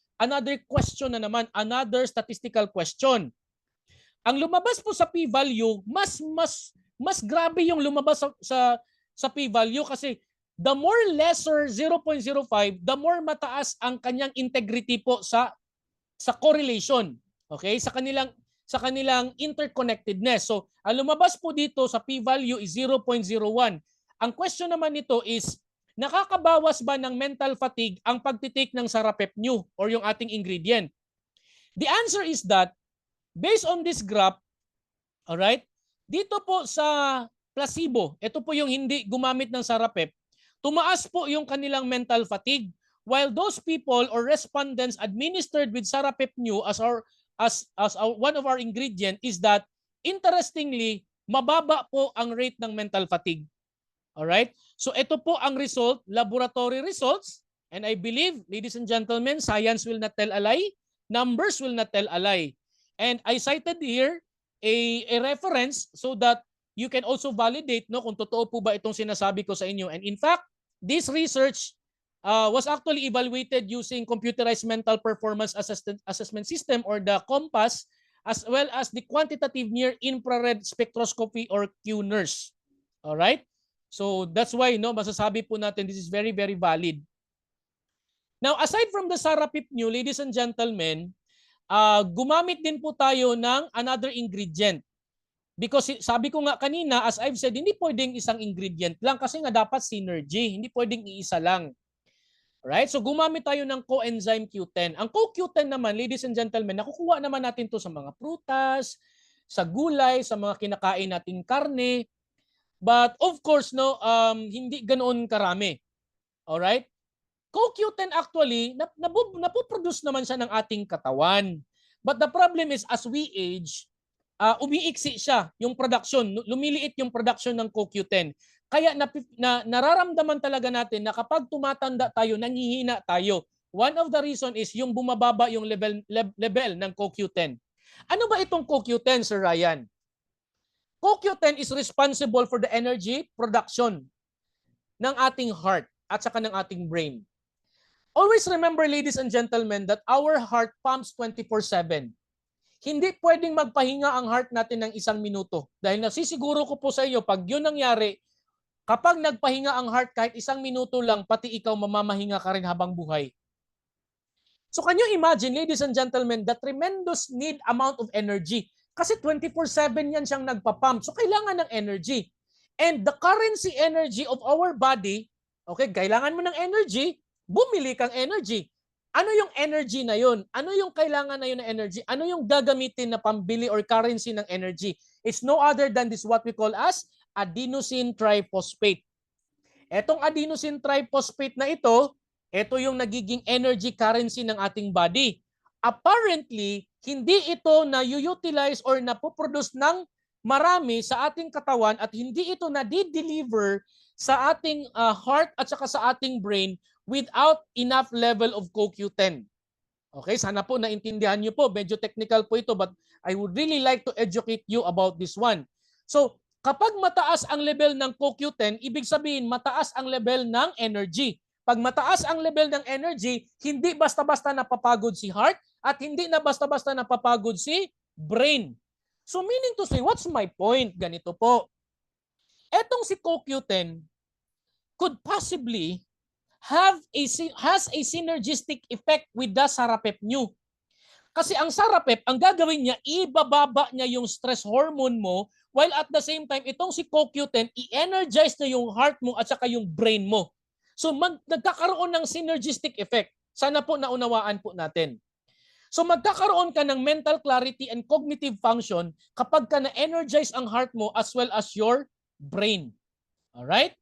question na naman, another statistical question. ang lumabas po sa p-value, mas grabe yung lumabas sa p-value kasi the more lesser 0.05, the more mataas ang kanyang integrity po sa correlation. Okay? Sa kanilang interconnectedness. So, ang lumabas po dito sa p-value is 0.01. Ang question naman nito is, nakakabawas ba ng mental fatigue ang pagtitake ng Sarapepnew or yung ating ingredient? The answer is that, based on this graph, alright, dito po sa placebo, ito po yung hindi gumamit ng Sarapep, tumaas po yung kanilang mental fatigue, while those people or respondents administered with Sarapepnew as one of our ingredient is that, interestingly, mababa po ang rate ng mental fatigue. Alright? So ito po ang result, laboratory results, and I believe, ladies and gentlemen, science will not tell a lie, numbers will not tell a lie. And I cited here a reference so that you can also validate kung totoo po ba itong sinasabi ko sa inyo. And in fact, this research was actually evaluated using computerized mental performance assessment system or the COMPASS, as well as the quantitative near-infrared spectroscopy or QNIRS. Alright? So that's why masasabi po natin this is very, very valid. Now, aside from the Sarapepnew, ladies and gentlemen, gumamit din po tayo ng another ingredient. Because sabi ko nga kanina, as I've said, hindi pwedeng isang ingredient lang kasi nga dapat synergy. Hindi pwedeng iisa lang. Right? So gumamit tayo ng coenzyme Q10. Ang CoQ10 naman, ladies and gentlemen, nakukuha naman natin to sa mga prutas, sa gulay, sa mga kinakain nating karne. But of course, hindi ganoon karami. Alright? CoQ10 actually, napoproduce naman siya ng ating katawan. But the problem is, as we age, umiiksi siya yung production, lumiliit yung production ng CoQ10. Kaya nararamdaman talaga natin na kapag tumatanda tayo, nanghihina tayo. One of the reason is yung bumababa yung level ng CoQ10. Ano ba itong CoQ10, Sir Ryan? CoQ10 is responsible for the energy production ng ating heart at saka ng ating brain. Always remember, ladies and gentlemen, that our heart pumps 24/7. Hindi pwedeng magpahinga ang heart natin ng 1 minuto. Dahil nasisiguro ko po sa inyo, pag yun nangyari, kapag nagpahinga ang heart kahit 1 minuto lang, pati ikaw mamamahinga ka rin habang buhay. So can you imagine, ladies and gentlemen, the tremendous need amount of energy. Kasi 24/7 yan siyang nagpapump. So kailangan ng energy. And the currency energy of our body, okay, kailangan mo ng energy, bumili kang energy. Ano yung energy na yun? Ano yung kailangan na yun na energy? Ano yung gagamitin na pambili or currency ng energy? It's no other than this what we call as adenosine triphosphate. Etong adenosine triphosphate na ito yung nagiging energy currency ng ating body. Apparently, hindi ito na-utilize or napoproduce ng marami sa ating katawan at hindi ito na-deliver sa ating heart at saka sa ating brain without enough level of CoQ10. Okay, sana po naintindihan niyo po. Medyo technical po ito but I would really like to educate you about this one. So, kapag mataas ang level ng CoQ10, ibig sabihin mataas ang level ng energy. Pag mataas ang level ng energy, hindi basta-basta napapagod si heart at hindi na basta-basta napapagod si brain. So meaning to say, what's my point? Ganito po. Etong si CoQ10 could possibly has a synergistic effect with the Sarapepnew. Kasi ang Sarapep, ang gagawin niya, ibababa niya yung stress hormone mo while at the same time, itong si CoQ10, i-energize na yung heart mo at saka yung brain mo. So nagkakaroon ng synergistic effect. Sana po naunawaan po natin. So magkakaroon ka ng mental clarity and cognitive function kapag ka na-energize ang heart mo as well as your brain. Alright?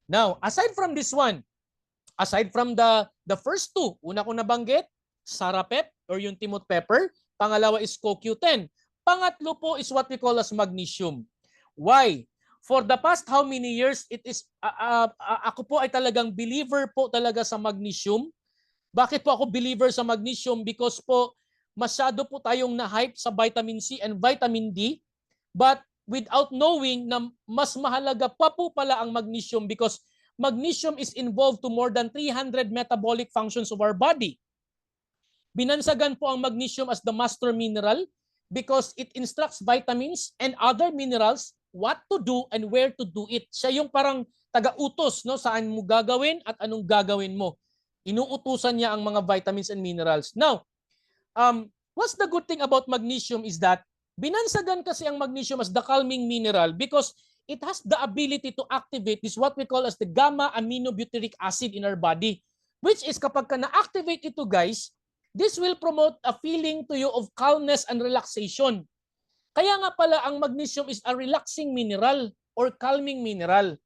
Now, aside from this one, aside from the first two, una ko nabanggit, Sarapep or yung Timot pepper. Pangalawa is CoQ10. Pangatlo po is what we call as magnesium. Why? For the past how many years, it is ako po ay talagang believer po talaga sa magnesium. Bakit po ako believer sa magnesium? Because po masyado po tayong na-hype sa vitamin C and vitamin D, but without knowing na mas mahalaga pa po pala ang magnesium because magnesium is involved to more than 300 metabolic functions of our body. Binansagan po ang magnesium as the master mineral because it instructs vitamins and other minerals what to do and where to do it. Siya yung parang taga-utos, no, saan mo gagawin at anong gagawin mo. Inuutusan niya ang mga vitamins and minerals. Now, what's the good thing about magnesium is that binansagan kasi ang magnesium as the calming mineral because it has the ability to activate this what we call as the gamma aminobutyric acid in our body, which is kapag ka na-activate ito guys, this will promote a feeling to you of calmness and relaxation. Kaya nga pala ang magnesium is a relaxing mineral or calming mineral.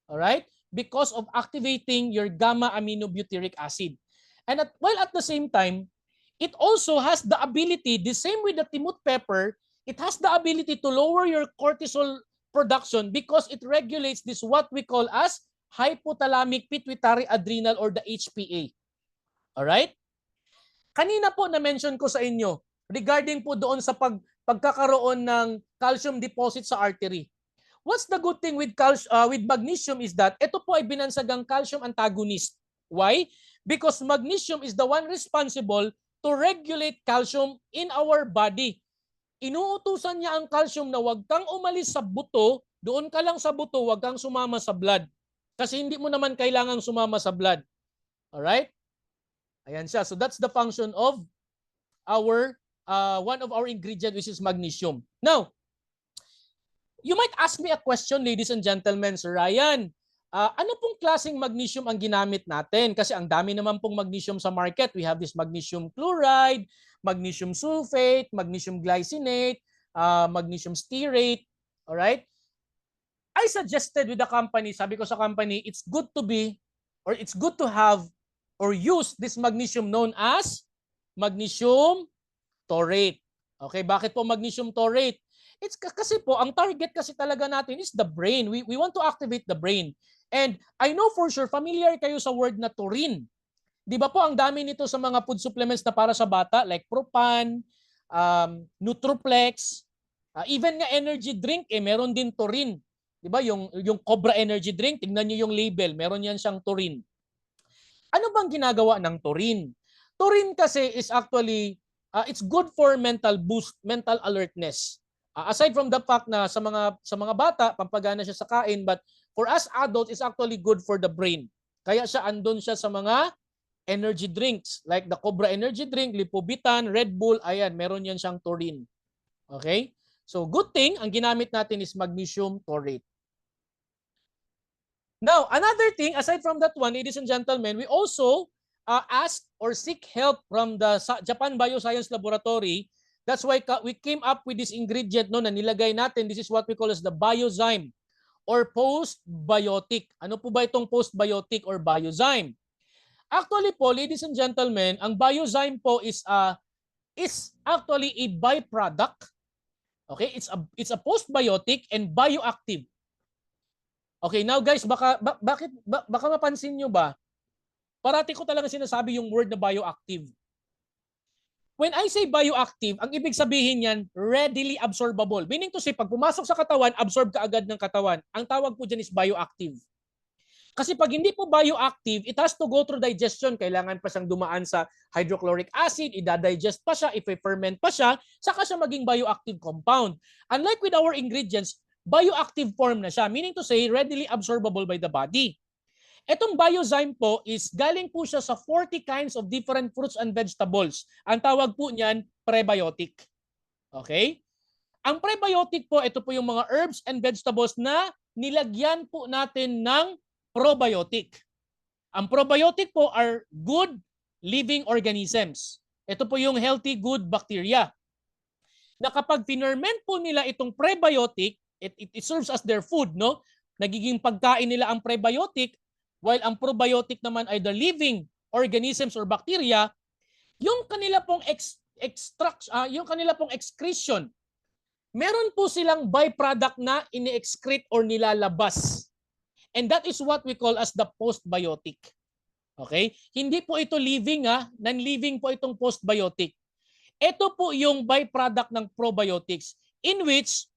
Alright? Because of activating your gamma aminobutyric acid. And while at the same time, it also has the ability, the same with the timut pepper, it has the ability to lower your cortisol production because it regulates this what we call as hypothalamic pituitary adrenal or the HPA. Alright? Kanina po na-mention ko sa inyo regarding po doon sa pagkakaroon ng calcium deposit sa artery. What's the good thing with magnesium is that ito po ay binansagang calcium antagonist. Why? Because magnesium is the one responsible to regulate calcium in our body. Inuutusan niya ang calcium na huwag kang umalis sa buto, doon ka lang sa buto, huwag kang sumama sa blood. Kasi hindi mo naman kailangang sumama sa blood. Alright? Ayan siya. So that's the function of our one of our ingredient which is magnesium. Now, you might ask me a question, ladies and gentlemen, Sir Ryan. Ano pong klaseng magnesium ang ginamit natin? Kasi ang dami naman pong magnesium sa market. We have this magnesium chloride, magnesium sulfate, magnesium glycinate, magnesium stearate. Alright? I suggested with the company, sabi ko sa company, it's good to be or it's good to have or use this magnesium known as magnesium taurate. Okay, bakit po magnesium taurate? It's kasi po, ang target kasi talaga natin is the brain. We want to activate the brain. And I know for sure, familiar kayo sa word na taurine. Di ba po, ang dami nito sa mga food supplements na para sa bata, like Propan, Nutroplex, even nga energy drink, meron din taurine. Di ba, yung Cobra energy drink, tingnan nyo yung label, meron yan siyang taurine. Ano bang ginagawa ng taurine? Taurine kasi is actually, it's good for mental boost, mental alertness. Aside from the fact na sa mga bata pampagana siya sa kain, but for us adults it's actually good for the brain. Kaya siya andun siya sa mga energy drinks like the Cobra energy drink, Lipobitan, Red Bull, ayan, meron yan siyang taurine. Okay? So good thing ang ginamit natin is magnesium taurate. Now, another thing aside from that one, ladies and gentlemen, we also ask or seek help from the Japan Bioscience Laboratory. That's why we came up with this ingredient no, na nilagay natin. This is what we call as the Biozyme or postbiotic. Ano po ba itong postbiotic or Biozyme? Actually po, ladies and gentlemen, ang Biozyme po is actually a byproduct. Okay, it's a postbiotic and bioactive. Okay, now guys, baka mapansin nyo ba? Parati ko talaga sinasabi yung word na bioactive. When I say bioactive, ang ibig sabihin yan, readily absorbable. Meaning to say, pag pumasok sa katawan, absorb ka agad ng katawan. Ang tawag po dyan is bioactive. Kasi pag hindi po bioactive, it has to go through digestion. Kailangan pa siyang dumaan sa hydrochloric acid, i-digest pa siya, i-ferment pa siya, saka siya maging bioactive compound. Unlike with our ingredients, bioactive form na siya. Meaning to say, readily absorbable by the body. Etong Biozyme po is galing po siya sa 40 kinds of different fruits and vegetables. Ang tawag po niyan, prebiotic. Okay? Ang prebiotic po, ito po yung mga herbs and vegetables na nilagyan po natin ng probiotic. Ang probiotic po are good living organisms. Ito po yung healthy good bacteria. Na kapag finerment po nila itong prebiotic, it serves as their food, no? Nagiging pagkain nila ang prebiotic, while ang probiotic naman ay the living organisms or bacteria, yung kanila pong yung kanila pong excretion, meron po silang byproduct na ini-excrete or nilalabas. And that is what we call as the postbiotic. Okay? Hindi po ito living, non-living po itong postbiotic. Ito po yung byproduct ng probiotics in which,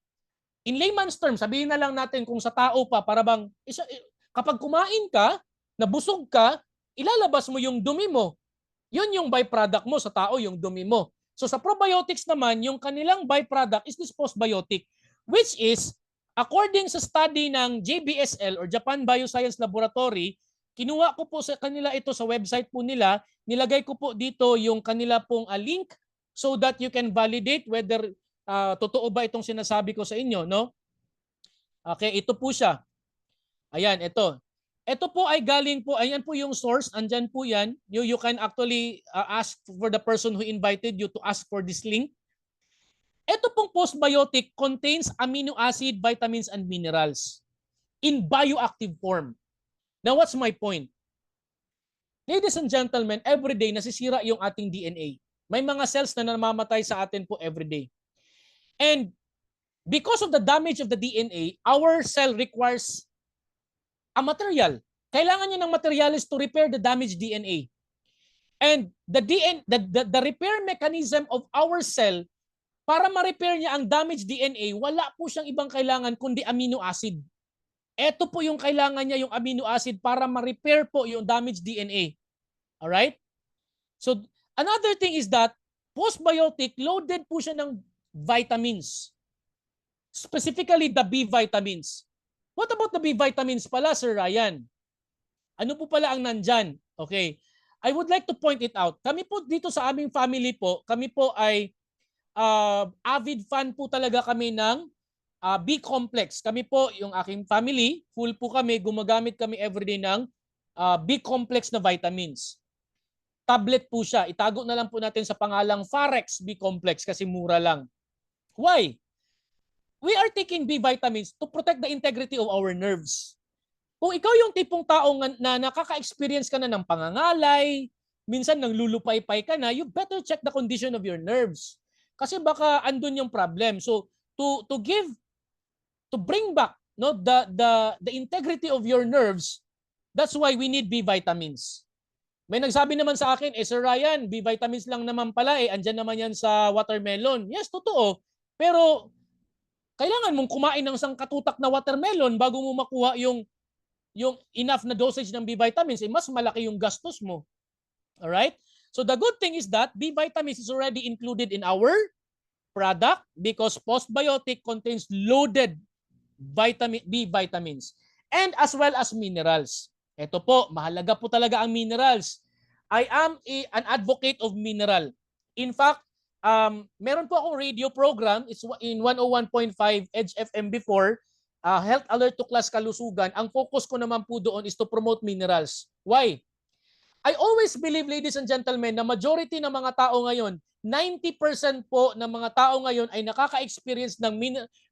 in layman's terms, sabihin na lang natin kung sa tao pa, para bang kapag kumain ka, nabusog ka, ilalabas mo yung dumi mo. Yun yung byproduct mo sa tao, yung dumi mo. So sa probiotics naman, yung kanilang byproduct is this postbiotic, which is, according sa study ng JBSL or Japan Bioscience Laboratory, kinuha ko po sa kanila ito sa website po nila, nilagay ko po dito yung kanila pong link so that you can validate whether totoo ba itong sinasabi ko sa inyo, no? Okay, ito po siya. Ayan, ito. Ito po ay galing po, ayan po yung source, andyan po yan. You can actually ask for the person who invited you to ask for this link. Ito pong postbiotic contains amino acid, vitamins, and minerals in bioactive form. Now, what's my point? Ladies and gentlemen, every day nasisira yung ating DNA. May mga cells na namamatay sa atin po every day. And because of the damage of the DNA, our cell requires a material. Kailangan niya ng materials to repair the damaged DNA. And the repair mechanism of our cell, para ma-repair niya ang damaged DNA, wala po siyang ibang kailangan kundi amino acid. Ito po yung kailangan niya, yung amino acid, para ma-repair po yung damaged DNA. Alright? So, another thing is that postbiotic, loaded po siya ng vitamins. Specifically, the B vitamins. What about the B vitamins pala, Sir Ryan? Ano po pala ang nandyan? Okay. I would like to point it out. Kami po dito sa aming family po, kami po ay avid fan po talaga kami ng B-complex. Kami po, yung aking family, full po kami, gumagamit kami everyday ng B-complex na vitamins. Tablet po siya. Itago na lang po natin sa pangalang Farex B-complex kasi mura lang. Why? We are taking B vitamins to protect the integrity of our nerves. Kung ikaw yung tipong tao na nakaka-experience ka na ng pangangalay, minsan nang lulupay-pay ka na, you better check the condition of your nerves. Kasi baka andun yung problem. So to bring back the integrity of your nerves, that's why we need B vitamins. May nagsabi naman sa akin, Sir Ryan, B vitamins lang naman pala, andyan naman yan sa watermelon. Yes, totoo. Pero kailangan mong kumain ng isang katutak na watermelon bago mo makuha yung enough na dosage ng B vitamins, mas malaki yung gastos mo. Alright? So the good thing is that B vitamins is already included in our product because postbiotic contains loaded B vitamins and as well as minerals. Ito po, mahalaga po talaga ang minerals. I am an advocate of mineral. In fact, meron po akong radio program, it's in 101.5 Edge FM before, Health Alert to Class Kalusugan. Ang focus ko naman po doon is to promote minerals. Why? I always believe, ladies and gentlemen, na majority ng mga tao ngayon, 90% po ng mga tao ngayon ay nakaka-experience ng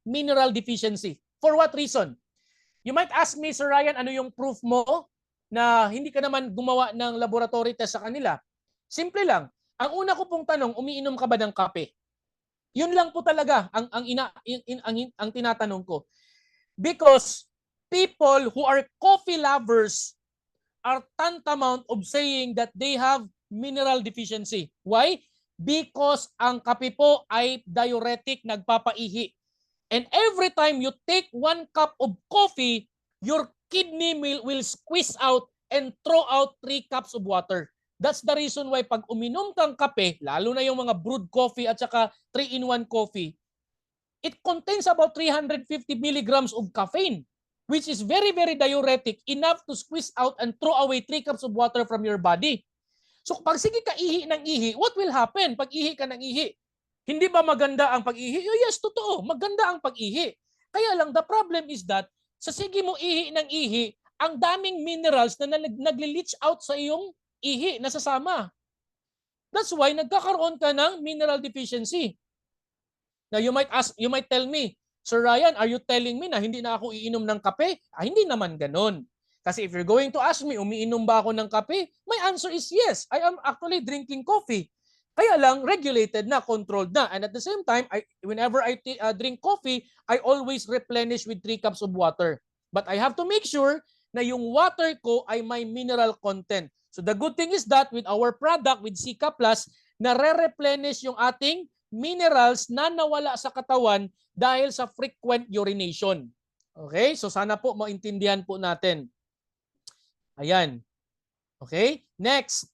mineral deficiency. For what reason? You might ask me, Sir Ryan, ano yung proof mo na hindi ka naman gumawa ng laboratory test sa kanila? Simple lang. Ang una ko pong tanong, umiinom ka ba ng kape? Yun lang po talaga ang tinatanong ko. Because people who are coffee lovers are tantamount of saying that they have mineral deficiency. Why? Because ang kape po ay diuretic, nagpapaihi. And every time you take 1 cup of coffee, your kidney will squeeze out and throw out 3 cups of water. That's the reason why pag uminom kang kape, lalo na yung mga brewed coffee at saka 3-in-1 coffee, it contains about 350 milligrams of caffeine, which is very, very diuretic, enough to squeeze out and throw away 3 cups of water from your body. So pag sige ka ihi ng ihi, what will happen pag ihi ka ng ihi? Hindi ba maganda ang pag-ihi? Oh, yes, totoo. Maganda ang pag-ihi. Kaya lang, the problem is that sa sige mo ihi ng ihi, ang daming minerals na nagli-leach out sa iyong ihi, nasasama. That's why nagkakaroon ka ng mineral deficiency. Now, you might tell me, Sir Ryan, are you telling me na hindi na ako iinom ng kape? Hindi naman ganun. Kasi if you're going to ask me, umiinom ba ako ng kape? My answer is yes. I am actually drinking coffee. Kaya lang, regulated na, controlled na. And at the same time, whenever I drink coffee, I always replenish with 3 cups of water. But I have to make sure na yung water ko ay may mineral content. So the good thing is that with our product, with Sika Plus, nare-replenish yung ating minerals na nawala sa katawan dahil sa frequent urination. Okay? So sana po maintindihan po natin. Ayan. Okay? Next.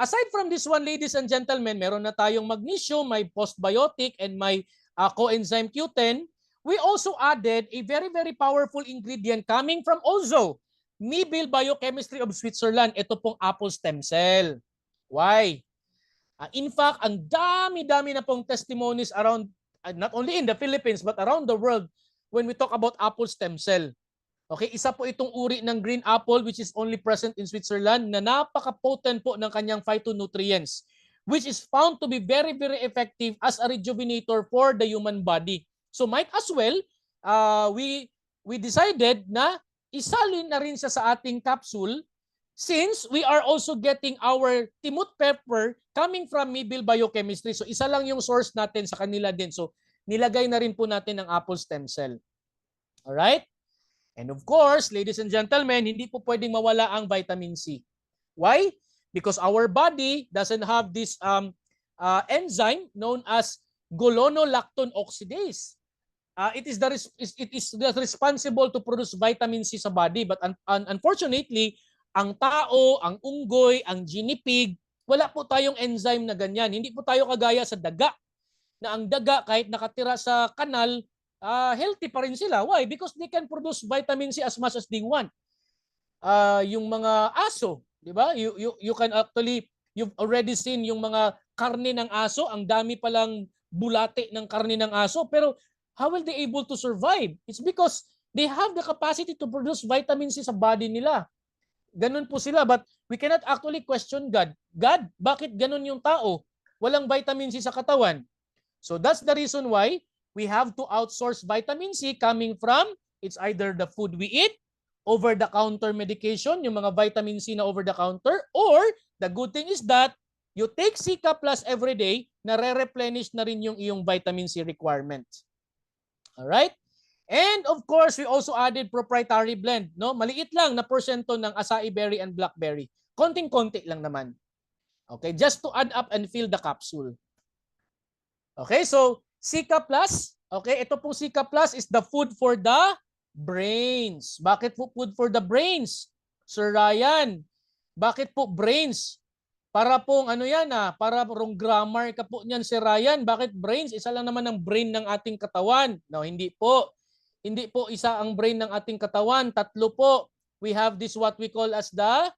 Aside from this one, ladies and gentlemen, meron na tayong magnesium, may postbiotic, and may coenzyme Q10. We also added a very, very powerful ingredient coming from also Mibil Biochemistry of Switzerland. Ito pong apple stem cell. Why? In fact, ang dami-dami na pong testimonies around, not only in the Philippines, but around the world when we talk about apple stem cell. Okay, isa po itong uri ng green apple which is only present in Switzerland na napaka-potent po ng kanyang phytonutrients which is found to be very, very effective as a rejuvenator for the human body. So might as well, we decided na isalin na rin siya sa ating capsule since we are also getting our timut pepper coming from Mibil Biochemistry. So isa lang yung source natin sa kanila din. So nilagay na rin po natin ang apple stem cell. Alright? And of course, ladies and gentlemen, hindi po pwedeng mawala ang vitamin C. Why? Because our body doesn't have this enzyme known as gulonolactone oxidase. It is responsible to produce vitamin C sa body, but unfortunately, ang tao, ang unggoy, ang ginipig, wala po tayong enzyme na ganyan. Hindi po tayo kagaya sa daga, na ang daga kahit nakatira sa kanal, healthy pa rin sila. Why? Because they can produce vitamin C as much as they want. Yung mga aso, di ba? You can actually, you've already seen yung mga karne ng aso, ang dami palang bulate ng karne ng aso, pero how will they able to survive? It's because they have the capacity to produce vitamin C sa body nila. Ganun po sila, but we cannot actually question God. God, bakit ganun yung tao? Walang vitamin C sa katawan. So that's the reason why we have to outsource vitamin C coming from, it's either the food we eat, over-the-counter medication, yung mga vitamin C na over-the-counter, or the good thing is that you take Sika Plus every day, na re-replenish na rin yung iyong vitamin C requirement. Alright? And of course, we also added proprietary blend. No? Maliit lang na porsyento ng acai berry and blackberry. Konting-konti lang naman. Okay, just to add up and fill the capsule. Okay, so Sika Plus, okay, ito pong Sika Plus is the food for the brains. Bakit po food for the brains? Sir Ryan, bakit po brains? Para pong ano yan para pong grammar ka po niyan, Sir Ryan. Bakit brains? Isa lang naman ang brain ng ating katawan. No, hindi po. Hindi po isa ang brain ng ating katawan. Tatlo po. We have this what we call as the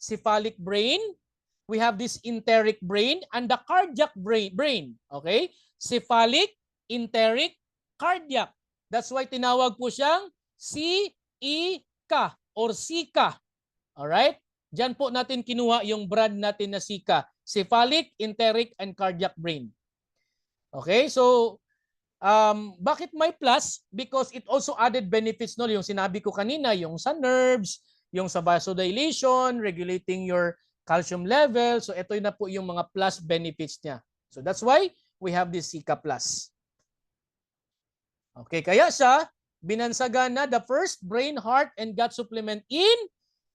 cephalic brain. We have this enteric brain and the cardiac brain. Okay? Cephalic, enteric, cardiac. That's why tinawag po siyang C-E-K or Sika. Alright? Diyan po natin kinuha yung brand natin na Sika. Cephalic, enteric, and cardiac brain. Okay? So, bakit may plus? Because it also added benefits, no? Yung sinabi ko kanina, yung sa nerves, yung sa vasodilation, regulating your calcium level. So ito na po yung mga plus benefits niya. So that's why we have this Sika Plus. Okay, kaya siya binansagan na the first brain, heart, and gut supplement in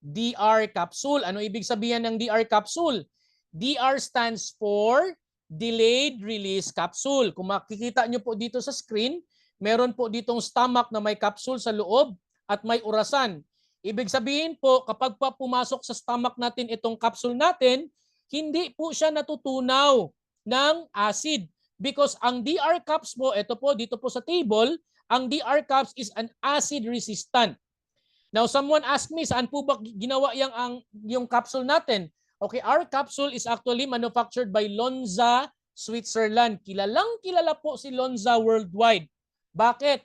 DR capsule. Ano ibig sabihin ng DR capsule? DR stands for delayed release capsule. Kung makikita nyo po dito sa screen, meron po ditong stomach na may capsule sa loob at may urasan. Ibig sabihin po, kapag pa pumasok sa stomach natin itong capsule natin, hindi po siya natutunaw ng acid. Because ang DR caps po, ito po, dito po sa table, ang DR caps is an acid resistant. Now, someone asked me, saan po ba ginawa yung capsule natin? Okay, our capsule is actually manufactured by Lonza, Switzerland. Kilalang kilala po si Lonza worldwide. Bakit?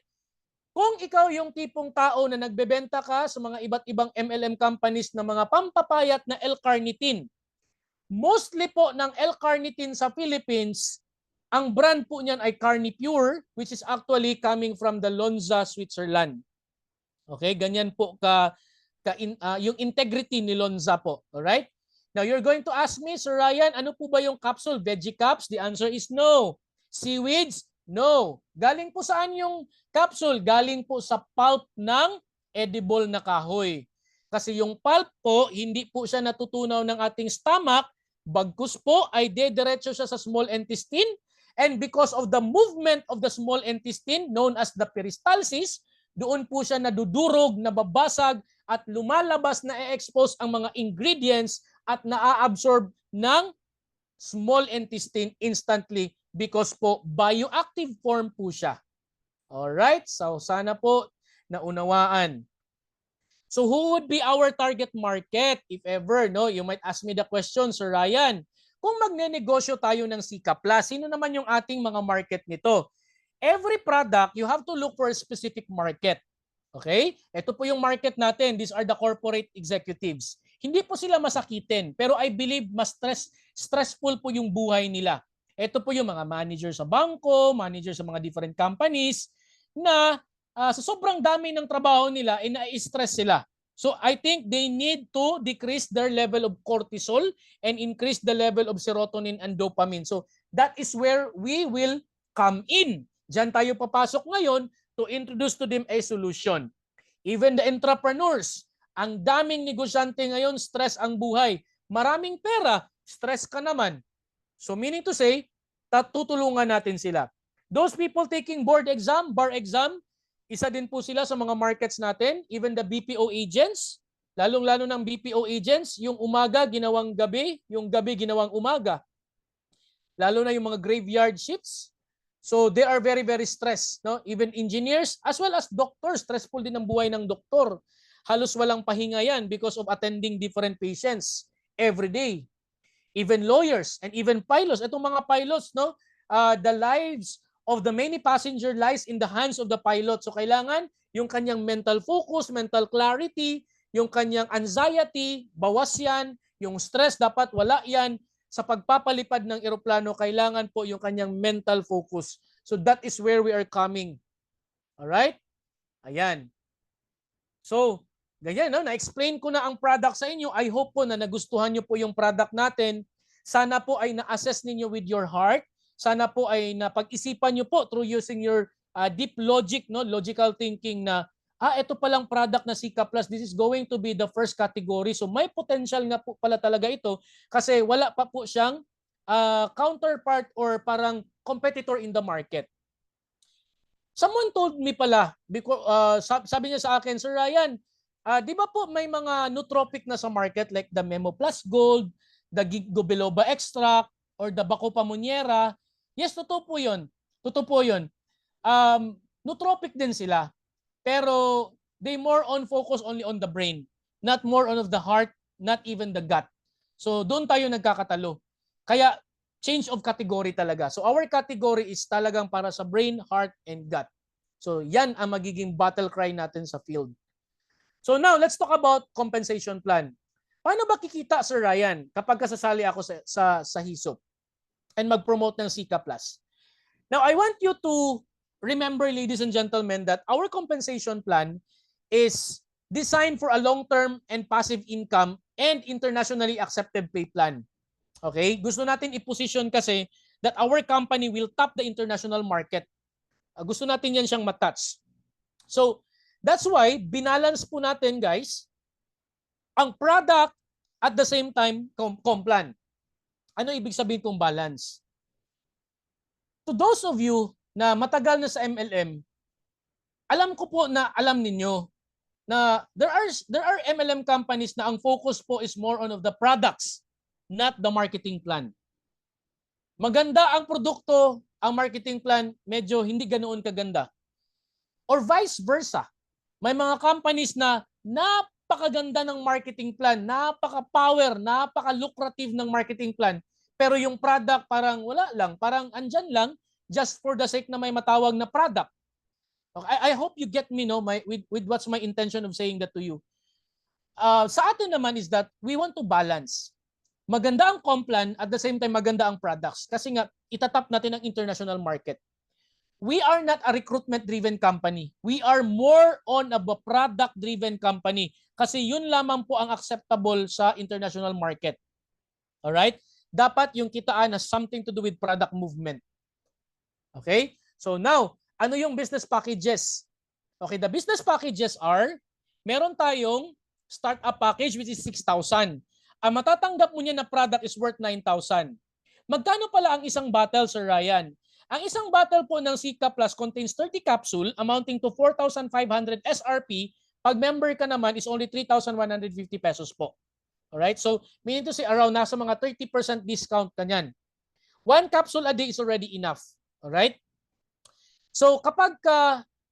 Kung ikaw yung tipong tao na nagbebenta ka sa mga iba't ibang MLM companies na mga pampapayat na L-carnitine, mostly po ng L-carnitine sa Philippines, ang brand po niyan ay Carnipure, which is actually coming from the Lonza, Switzerland. Okay, ganyan po yung integrity ni Lonza po. Alright? Now, you're going to ask me, Sir Ryan, ano po ba yung capsule? Veggie caps? The answer is no. Seaweeds? No. Galing po saan yung capsule? Galing po sa pulp ng edible na kahoy. Kasi yung pulp po, hindi po siya natutunaw ng ating stomach, bagkus po ay dediretso siya sa small intestine, and because of the movement of the small intestine known as the peristalsis, doon po siya nadudurog, nababasag, at lumalabas na i-expose ang mga ingredients at naa-absorb ng small intestine instantly because po bioactive form po siya. Alright? So sana po naunawaan. So who would be our target market if ever, no? You might ask me the question, Sir Ryan. Kung magnenegosyo tayo ng Sika Plus, sino naman yung ating mga market nito? Every product, you have to look for a specific market. Okay? Ito po yung market natin. These are the corporate executives. Hindi po sila masakitin, pero I believe mas stressful po yung buhay nila. Ito po yung mga manager sa bangko, manager sa mga different companies na sa sobrang dami ng trabaho nila, na-stress sila. So I think they need to decrease their level of cortisol and increase the level of serotonin and dopamine. So that is where we will come in. Diyan tayo papasok ngayon to introduce to them a solution. Even the entrepreneurs, ang daming negosyante ngayon, stress ang buhay. Maraming pera, stress ka naman. So meaning to say, tutulungan natin sila. Those people taking board exam, bar exam, isa din po sila sa mga markets natin. Even the BPO agents, lalong-lalo ng BPO agents, yung umaga ginawang gabi, yung gabi ginawang umaga. Lalo na yung mga graveyard shifts. So they are very, very stressed. No? Even engineers as well as doctors, stressful din ang buhay ng doktor. Halos walang pahinga yan because of attending different patients every day. Even lawyers and even pilots. Itong mga pilots, no? The lives of the many passenger lies in the hands of the pilot. So kailangan yung kanyang mental focus, mental clarity, yung kanyang anxiety, bawas yan. Yung stress, dapat wala yan. Sa pagpapalipad ng eroplano, kailangan po yung kanyang mental focus. So that is where we are coming. Alright? Ayan. So, ganyan, no? Na-explain ko na ang product sa inyo. I hope po na nagustuhan nyo po yung product natin. Sana po ay na-assess ninyo with your heart. Sana po ay napag-isipan nyo po through using your deep logic, no? Logical thinking na ito palang product na Sika Plus, this is going to be the first category. So may potential nga po pala talaga ito kasi wala pa po siyang counterpart or parang competitor in the market. Someone told me pala, because, sabi niya sa akin, Sir Ryan, di ba po may mga nootropic na sa market like the Memo Plus Gold, the Ginkgo biloba extract, or the Bacopa monnieri? Yes, totoo po yun. Totoo po yun. Nootropic din sila. Pero they more on focus only on the brain, not more on of the heart, not even the gut. So doon tayo nagkakatalo. Kaya change of category talaga. So our category is talagang para sa brain, heart, and gut. So yan ang magiging battle cry natin sa field. So now let's talk about compensation plan. Paano ba kikita, Sir Ryan, kapag kasasali ako sa HISOP and mag-promote ng Sika Plus? Now I want you to remember, ladies and gentlemen, that our compensation plan is designed for a long-term and passive income and internationally accepted pay plan. Okay? Gusto natin i-position kasi that our company will tap the international market. Gusto natin yan siyang matouch. So, that's why binalance po natin, guys, ang product at the same time complan. Ano ibig sabihin kong balance? To those of you na matagal na sa MLM, alam ko po na alam ninyo na there are MLM companies na ang focus po is more on of the products, not the marketing plan. Maganda ang produkto, ang marketing plan medyo hindi ganoon kaganda. Or vice versa. May mga companies na napakaganda ng marketing plan, napaka-power, napaka-lucrative ng marketing plan, pero yung product parang wala lang, parang andyan lang, just for the sake na may matawag na product. Okay, I hope you get me, no, with what's my intention of saying that to you. Sa atin naman is that we want to balance. Maganda ang complan, at the same time maganda ang products. Kasi nga, itatap natin ang international market. We are not a recruitment-driven company. We are more on a product-driven company. Kasi yun lamang po ang acceptable sa international market. Alright? Dapat yung kitaan has something to do with product movement. Okay? So now, ano yung business packages? Okay, the business packages are, meron tayong startup package which is 6,000. Ang matatanggap mo niya na product is worth 9,000. Magkano pala ang isang bottle, Sir Ryan? Ang isang bottle po ng Sika Plus contains 30 capsule amounting to 4,500 SRP. Pag member ka naman is only 3,150 pesos po. Alright? So, meaning to say around nasa mga 30% discount ka niyan. 1 capsule a day is already enough. Alright? So, kapag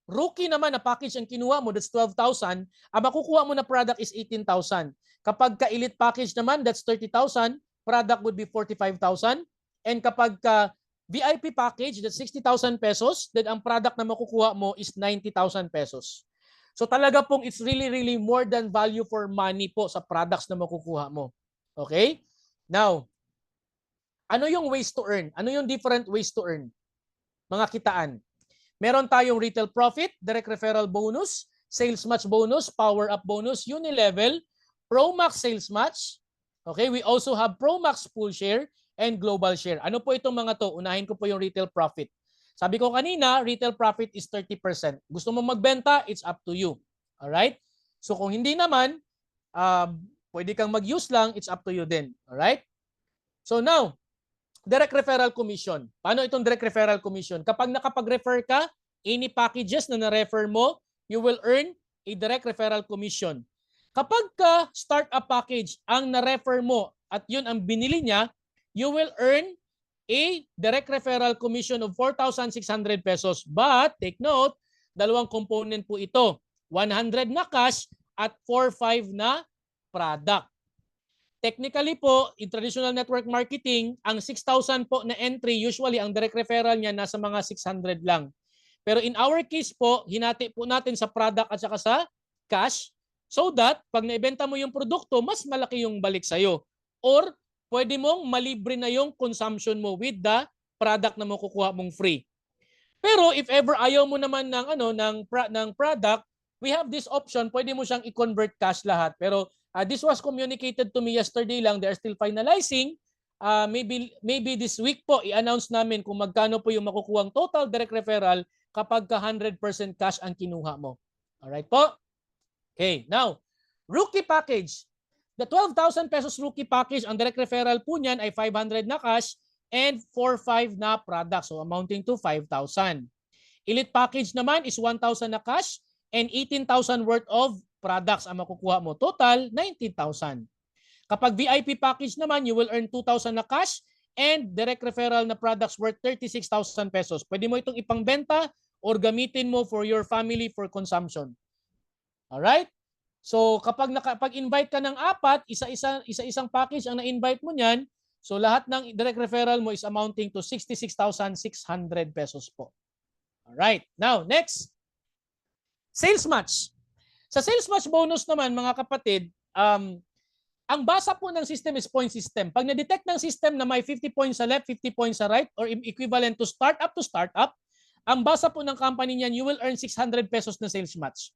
rookie naman na package ang kinuha mo, that's 12,000. Ang makukuha mo na product is 18,000. Kapag ka-elite package naman, that's 30,000. Product would be 45,000. And kapag VIP package, that's 60,000 pesos. Then ang product na makukuha mo is 90,000 pesos. So talaga pong it's really, really more than value for money po sa products na makukuha mo. Okay? Now, ano yung ways to earn? Ano yung different ways to earn? Mga kitaan. Meron tayong retail profit, direct referral bonus, sales match bonus, power up bonus, Unilevel, Promax sales match. Okay, we also have Promax pool share and global share. Ano po itong mga to? Unahin ko po yung retail profit. Sabi ko kanina, retail profit is 30%. Gusto mo magbenta, it's up to you. Alright? So kung hindi naman, pwede kang mag-use lang, it's up to you din. Alright? So now, direct referral commission. Paano itong direct referral commission? Kapag nakapag-refer ka, any packages na na-refer mo, you will earn a direct referral commission. Kapag ka startup package ang na-refer mo at yun ang binili niya, you will earn a direct referral commission of 4,600 pesos. But take note, dalawang component po ito. 100 na cash at 4,500 na product. Technically po, in traditional network marketing, ang 6,000 po na entry, usually ang direct referral niya nasa mga 600 lang. Pero in our case po, hinati po natin sa product at saka sa cash so that pag naibenta mo yung produkto, mas malaki yung balik sa'yo. Or pwede mong malibre na yung consumption mo with the product na makukuha mong free. Pero if ever ayaw mo naman ng product, we have this option, pwede mo siyang i-convert cash lahat. Pero this was communicated to me yesterday lang. They are still finalizing. Maybe this week po, i-announce namin kung magkano po yung makukuhang total direct referral kapag ka 100% cash ang kinuha mo. Alright po? Okay, now, rookie package. The 12,000 pesos rookie package, ang direct referral po niyan ay 500 na cash and 4,500 na product. So amounting to 5,000. Elite package naman is 1,000 na cash and 18,000 worth of products ang makukuha mo. Total, 19,000. Kapag VIP package naman, you will earn 2,000 na cash and direct referral na products worth 36,000 pesos. Pwede mo itong ipangbenta or gamitin mo for your family for consumption. Alright? So kapag invite ka ng apat, isa-isang package ang na-invite mo niyan, so lahat ng direct referral mo is amounting to 66,600 pesos po. Alright. Now, next. Sales match. Sa sales match bonus naman, mga kapatid, ang basa po ng system is point system. Pag na-detect ng system na may 50 points sa left, 50 points sa right, or equivalent to startup, ang basa po ng company niyan, you will earn 600 pesos na sales match.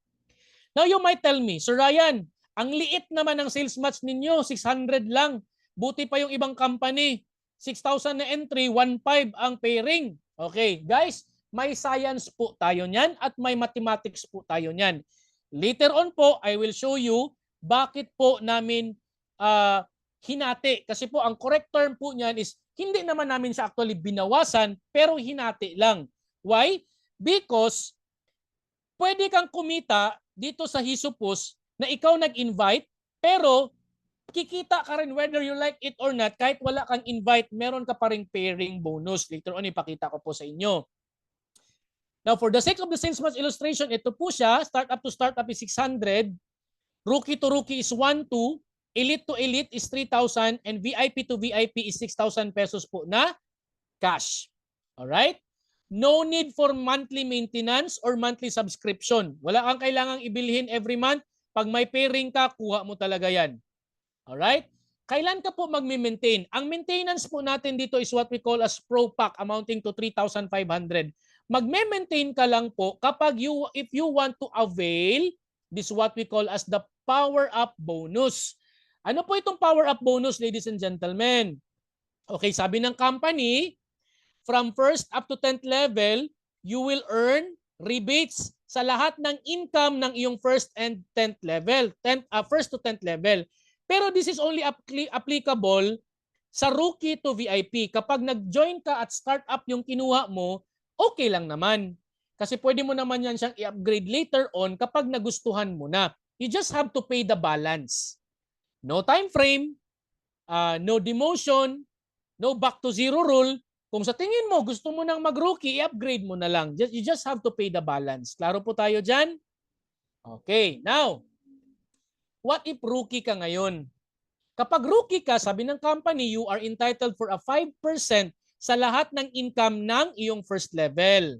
Now you might tell me, Sir Ryan, ang liit naman ng sales match ninyo, 600 lang. Buti pa yung ibang company, 6,000 na entry, 1,500 ang pairing. Okay, guys, may science po tayo niyan at may mathematics po tayo niyan. Later on po, I will show you bakit po namin hinati. Kasi po ang correct term po niyan is hindi naman namin siya actually binawasan pero hinati lang. Why? Because pwede kang kumita dito sa Hisupus na ikaw nag-invite pero kikita ka rin whether you like it or not. Kahit wala kang invite, meron ka pa ring pairing bonus. Later on, ipakita ko po sa inyo. Now, for the sake of the sales match illustration, ito po siya. Startup to startup is 600. Rookie to rookie is 1,200. Elite to elite is 3,000. And VIP to VIP is 6,000 pesos po na cash. Alright? No need for monthly maintenance or monthly subscription. Wala kang kailangang ibilhin every month. Pag may pairing ka, kuha mo talaga yan. Alright? Kailan ka po magme-maintain? Ang maintenance po natin dito is what we call as Pro Pack amounting to 3,500. Magme-maintain ka lang po kapag if you want to avail this what we call as the Power Up Bonus. Ano po itong Power Up Bonus, ladies and gentlemen? Okay, sabi ng company, from 1st up to 10th level, you will earn rebates sa lahat ng income ng iyong 1st and 10th level, 1st to 10th level. Pero this is only applicable sa rookie to VIP. Kapag nag-join ka at startup yung kinuha mo, okay lang naman. Kasi pwede mo naman yan siyang i-upgrade later on kapag nagustuhan mo na. You just have to pay the balance. No time frame, no demotion, no back to zero rule. Kung sa tingin mo gusto mo nang mag-rookie, i-upgrade mo na lang. You just have to pay the balance. Klaro po tayo dyan? Okay, now, what if rookie ka ngayon? Kapag rookie ka, sabi ng company, you are entitled for a 5% sa lahat ng income ng iyong first level.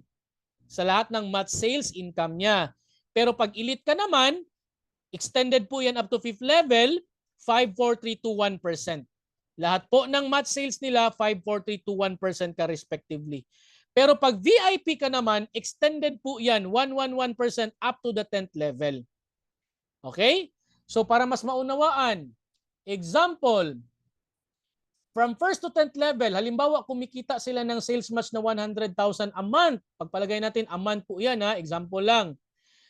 Sa lahat ng month sales income niya. Pero pag elite ka naman, extended po yan up to 5th level, 5, 4, 3, 2, 1%. Lahat po ng month sales nila, 5, 4, 3, 2, 1% ka respectively. Pero pag VIP ka naman, extended po yan, 1, 1, 1% up to the 10th level. Okay? So para mas maunawaan, example, from 1st to 10th level, halimbawa kumikita sila ng sales match na 100,000 a month. Pagpalagay natin, a month po yan ha, example lang.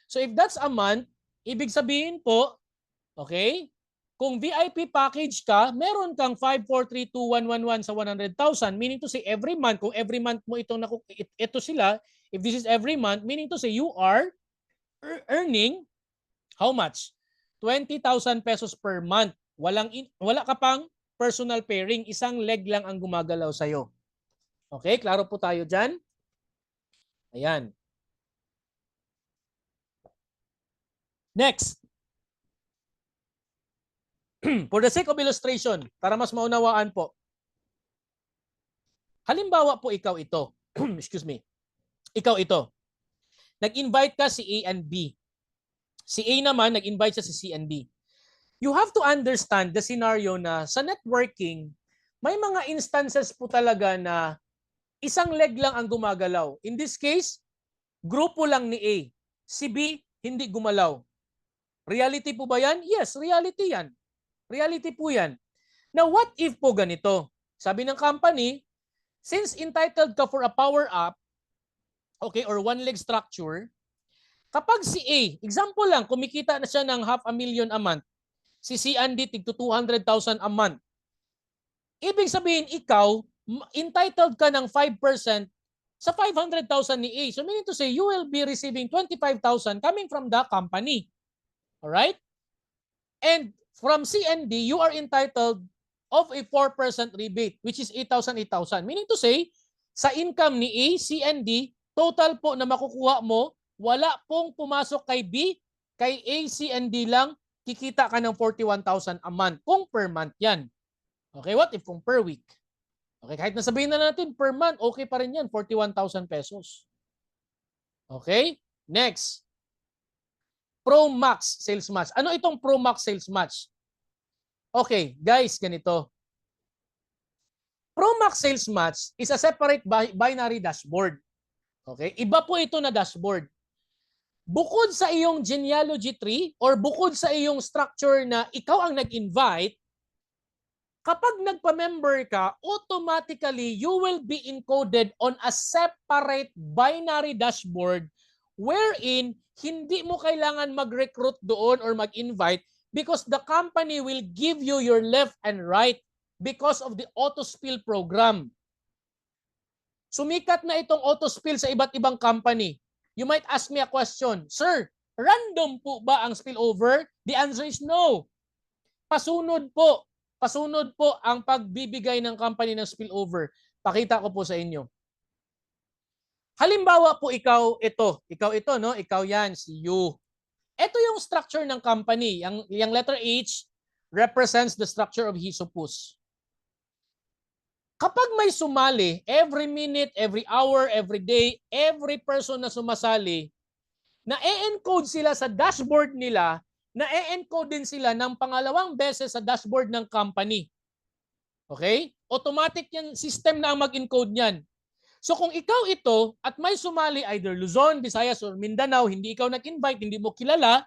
So if that's a month, ibig sabihin po, okay, kung VIP package ka, meron kang 5, 4, 3, 2, 1, 1, 1 sa 100,000. Meaning to say every month, kung every month mo ito sila, if this is every month, meaning to say you are earning how much? 20,000 pesos per month. Wala ka pang personal pairing. Isang leg lang ang gumagalaw sa'yo. Okay, klaro po tayo dyan? Ayan. Next. For the sake of illustration, para mas maunawaan po. Halimbawa po ikaw ito. Excuse me. Ikaw ito. Nag-invite ka si A and B. Si A naman, nag-invite siya si C and D. You have to understand the scenario na sa networking, may mga instances po talaga na isang leg lang ang gumagalaw. In this case, grupo lang ni A. Si B, hindi gumalaw. Reality po ba yan? Yes, reality yan. Reality po yan. Now, what if po ganito? Sabi ng company, since entitled ka for a power up, okay, or one leg structure, kapag si A, example lang, kumikita na siya ng 500,000 a month, si C and D tig to 200,000 a month. Ibig sabihin, ikaw, entitled ka ng 5% sa 500,000 ni A. So meaning to say, you will be receiving 25,000 coming from the company. Alright? And from C and D, you are entitled of a 4% rebate, which is 8,000, 8,000. Meaning to say, sa income ni A, C and D, total po na makukuha mo, wala pong pumasok kay B, kay A, C and D lang, kikita ka ng 41,000 a month. Kung per month yan. Okay, what if kung per week? Okay, kahit nasabihin na natin per month, okay pa rin yan, 41,000 pesos. Okay, next. Pro Max Sales Match. Ano itong Pro Max Sales Match? Okay, guys, ganito. Pro Max Sales Match is a separate binary dashboard. Okay, iba po ito na dashboard. Bukod sa iyong genealogy tree or bukod sa iyong structure na ikaw ang nag-invite, kapag nagpa-member ka, automatically you will be encoded on a separate binary dashboard wherein hindi mo kailangan mag-recruit doon or mag-invite because the company will give you your left and right because of the auto-spill program. Sumikat na itong auto-spill sa iba't ibang company. You might ask me a question, Sir, random po ba ang spillover? The answer is no. Pasunod po. Pasunod po ang pagbibigay ng company ng spillover. Pakita ko po sa inyo. Halimbawa po ikaw ito, no? Ikaw yan, si you. Ito yung structure ng company. Yung letter H represents the structure of Hisopus. Kapag may sumali, every minute, every hour, every day, every person na sumasali, na-encode sila sa dashboard nila, na-encode din sila ng pangalawang beses sa dashboard ng company. Okay? Automatic yan, system na ang mag-encode niyan. So kung ikaw ito at may sumali either Luzon, Visayas, or Mindanao, hindi ikaw nag-invite, hindi mo kilala,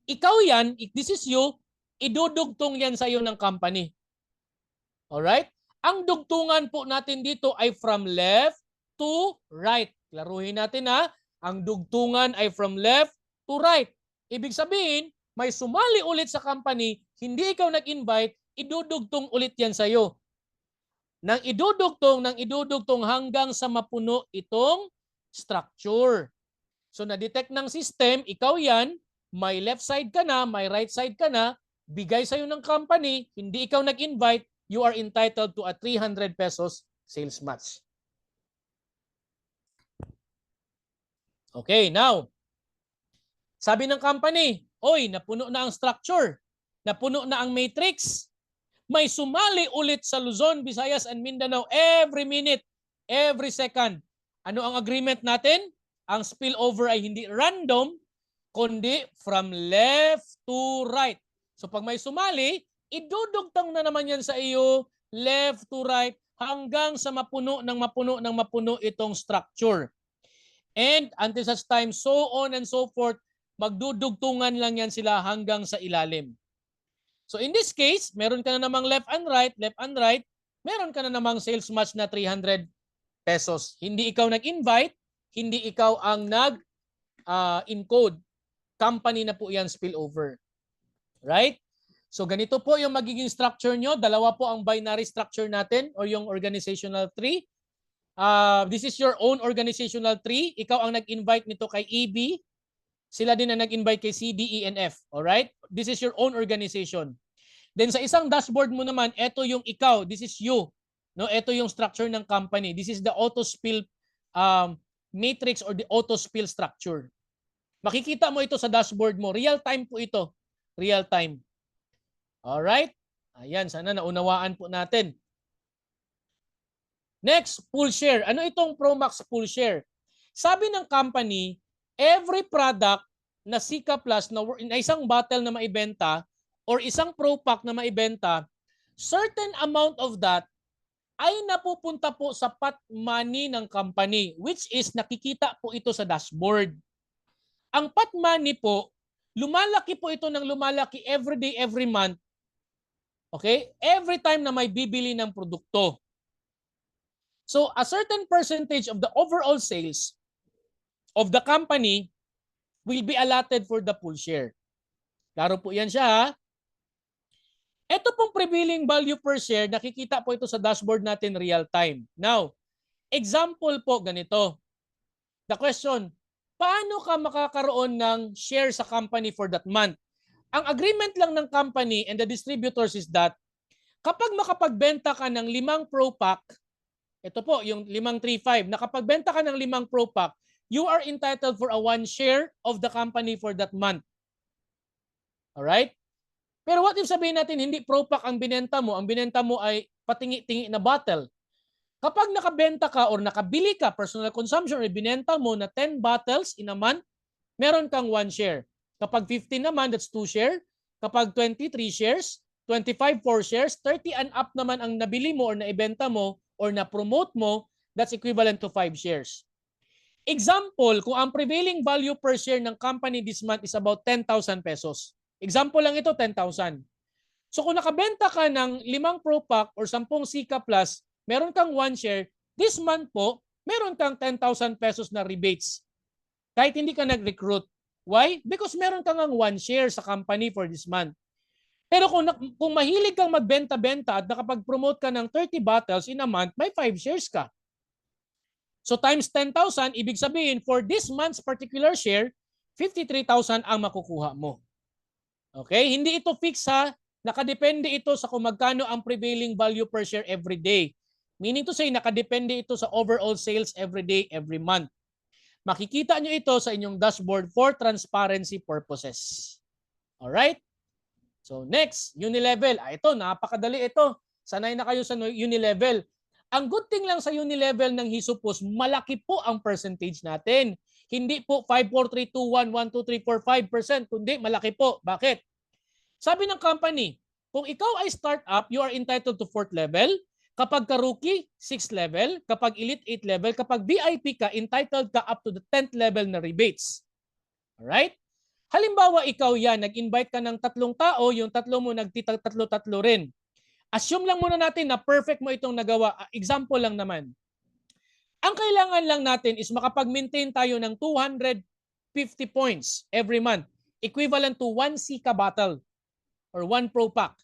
ikaw yan, if this is you, idudugtong yan sa iyo ng company. Alright? Ang dugtungan po natin dito ay from left to right. Klaruhin natin ha. Ang dugtungan ay from left to right. Ibig sabihin, may sumali ulit sa company, hindi ikaw nag-invite, idudugtong ulit yan sa iyo. Nang idudugtong hanggang sa mapuno itong structure. So na-detect ng system, ikaw yan, may left side ka na, may right side ka na, bigay sa'yo ng company, hindi ikaw nag-invite, you are entitled to a 300 pesos sales match. Okay, now, sabi ng company, oy, napuno na ang structure, napuno na ang matrix, may sumali ulit sa Luzon, Visayas, and Mindanao every minute, every second. Ano ang agreement natin? Ang spillover ay hindi random, kundi from left to right. So pag may sumali, idudugtong na naman yan sa iyo, left to right, hanggang sa mapuno itong structure. And until such time, so on and so forth, magdudugtungan lang yan sila hanggang sa ilalim. So in this case, meron ka na namang left and right, meron ka na namang sales match na 300 pesos. Hindi ikaw nag-invite, hindi ikaw ang nag-encode. Company na po yan, spillover. Right? So ganito po yung magiging structure nyo. Dalawa po ang binary structure natin or yung organizational tree. This is your own organizational tree. Ikaw ang nag-invite nito kay EB. Sila din ang nag-invite kay C, D, E, and F. Alright? This is your own organization. Then sa isang dashboard mo naman, ito yung ikaw. This is you. No, ito yung structure ng company. This is the auto spill matrix or the auto spill structure. Makikita mo ito sa dashboard mo. Real time po ito. Real time. Alright? Ayan, sana naunawaan po natin. Next, pool share. Ano itong Promax pool share? Sabi ng company, every product na Sika Plus na isang bottle na maibenta or isang Pro Pack na maibenta, certain amount of that ay napupunta po sa pot money ng company, which is nakikita po ito sa dashboard. Ang pot money po, lumalaki po ito ng lumalaki every day, every month. Okay? Every time na may bibili ng produkto. So a certain percentage of the overall sales of the company will be allotted for the pool share. Klaro po yan siya ha. Ito pong prevailing value per share, nakikita po ito sa dashboard natin real time. Now, example po ganito. The question, paano ka makakaroon ng share sa company for that month? Ang agreement lang ng company and the distributors is that kapag makapagbenta ka ng 5 Pro Pack, ito po, yung 535. Nakapagbenta ka ng 5 Pro Pack, you are entitled for a 1 share of the company for that month. Alright? Pero what if sabihin natin, hindi Pro Pack ang binenta mo ay patingi-tingi na bottle. Kapag nakabenta ka or nakabili ka, personal consumption, or binenta mo na 10 bottles in a month, meron kang 1 share. Kapag 15 naman, that's 2 share. Kapag 23 shares, 25 4 shares, 30 and up naman ang nabili mo or naibenta mo, or na-promote mo, that's equivalent to 5 shares. Example, kung ang prevailing value per share ng company this month is about 10,000 pesos. Example lang ito, 10,000. So kung nakabenta ka ng 5 Pro Pack or 10 Sika Plus, meron kang 1 share, this month po, meron kang 10,000 pesos na rebates. Kahit hindi ka nag-recruit. Why? Because meron kang 1 share sa company for this month. Pero kung mahilig kang magbenta-benta at nakapag-promote ka ng 30 bottles in a month, may 5 shares ka. So times 10,000, ibig sabihin for this month's particular share, 53,000 ang makukuha mo. Okay? Hindi ito fix ha. Nakadepende ito sa kung magkano ang prevailing value per share every day. Meaning to say, nakadepende ito sa overall sales every day, every month. Makikita nyo ito sa inyong dashboard for transparency purposes. Alright? So next, Unilevel. Ito, napakadali ito. Sanay na kayo sa Unilevel. Ang good thing lang sa Unilevel ng Hisupos, malaki po ang percentage natin. Hindi po 5, 4, 3, 2, 1, 1, 2, 3, 4, 5%, kundi malaki po. Bakit? Sabi ng company, kung ikaw ay startup, you are entitled to 4th level. Kapag ka-rookie, 6th level. Kapag elite, 8th level. Kapag VIP ka, entitled ka up to the 10th level na rebates. Alright? Halimbawa, ikaw yan, nag-invite ka ng 3 tao, yung 3 mo nagtitatlo-tatlo rin. Assume lang muna natin na perfect mo itong nagawa. Example lang naman. Ang kailangan lang natin is makapag-maintain tayo ng 250 points every month. Equivalent to 1 Sika bottle or 1 Pro Pack.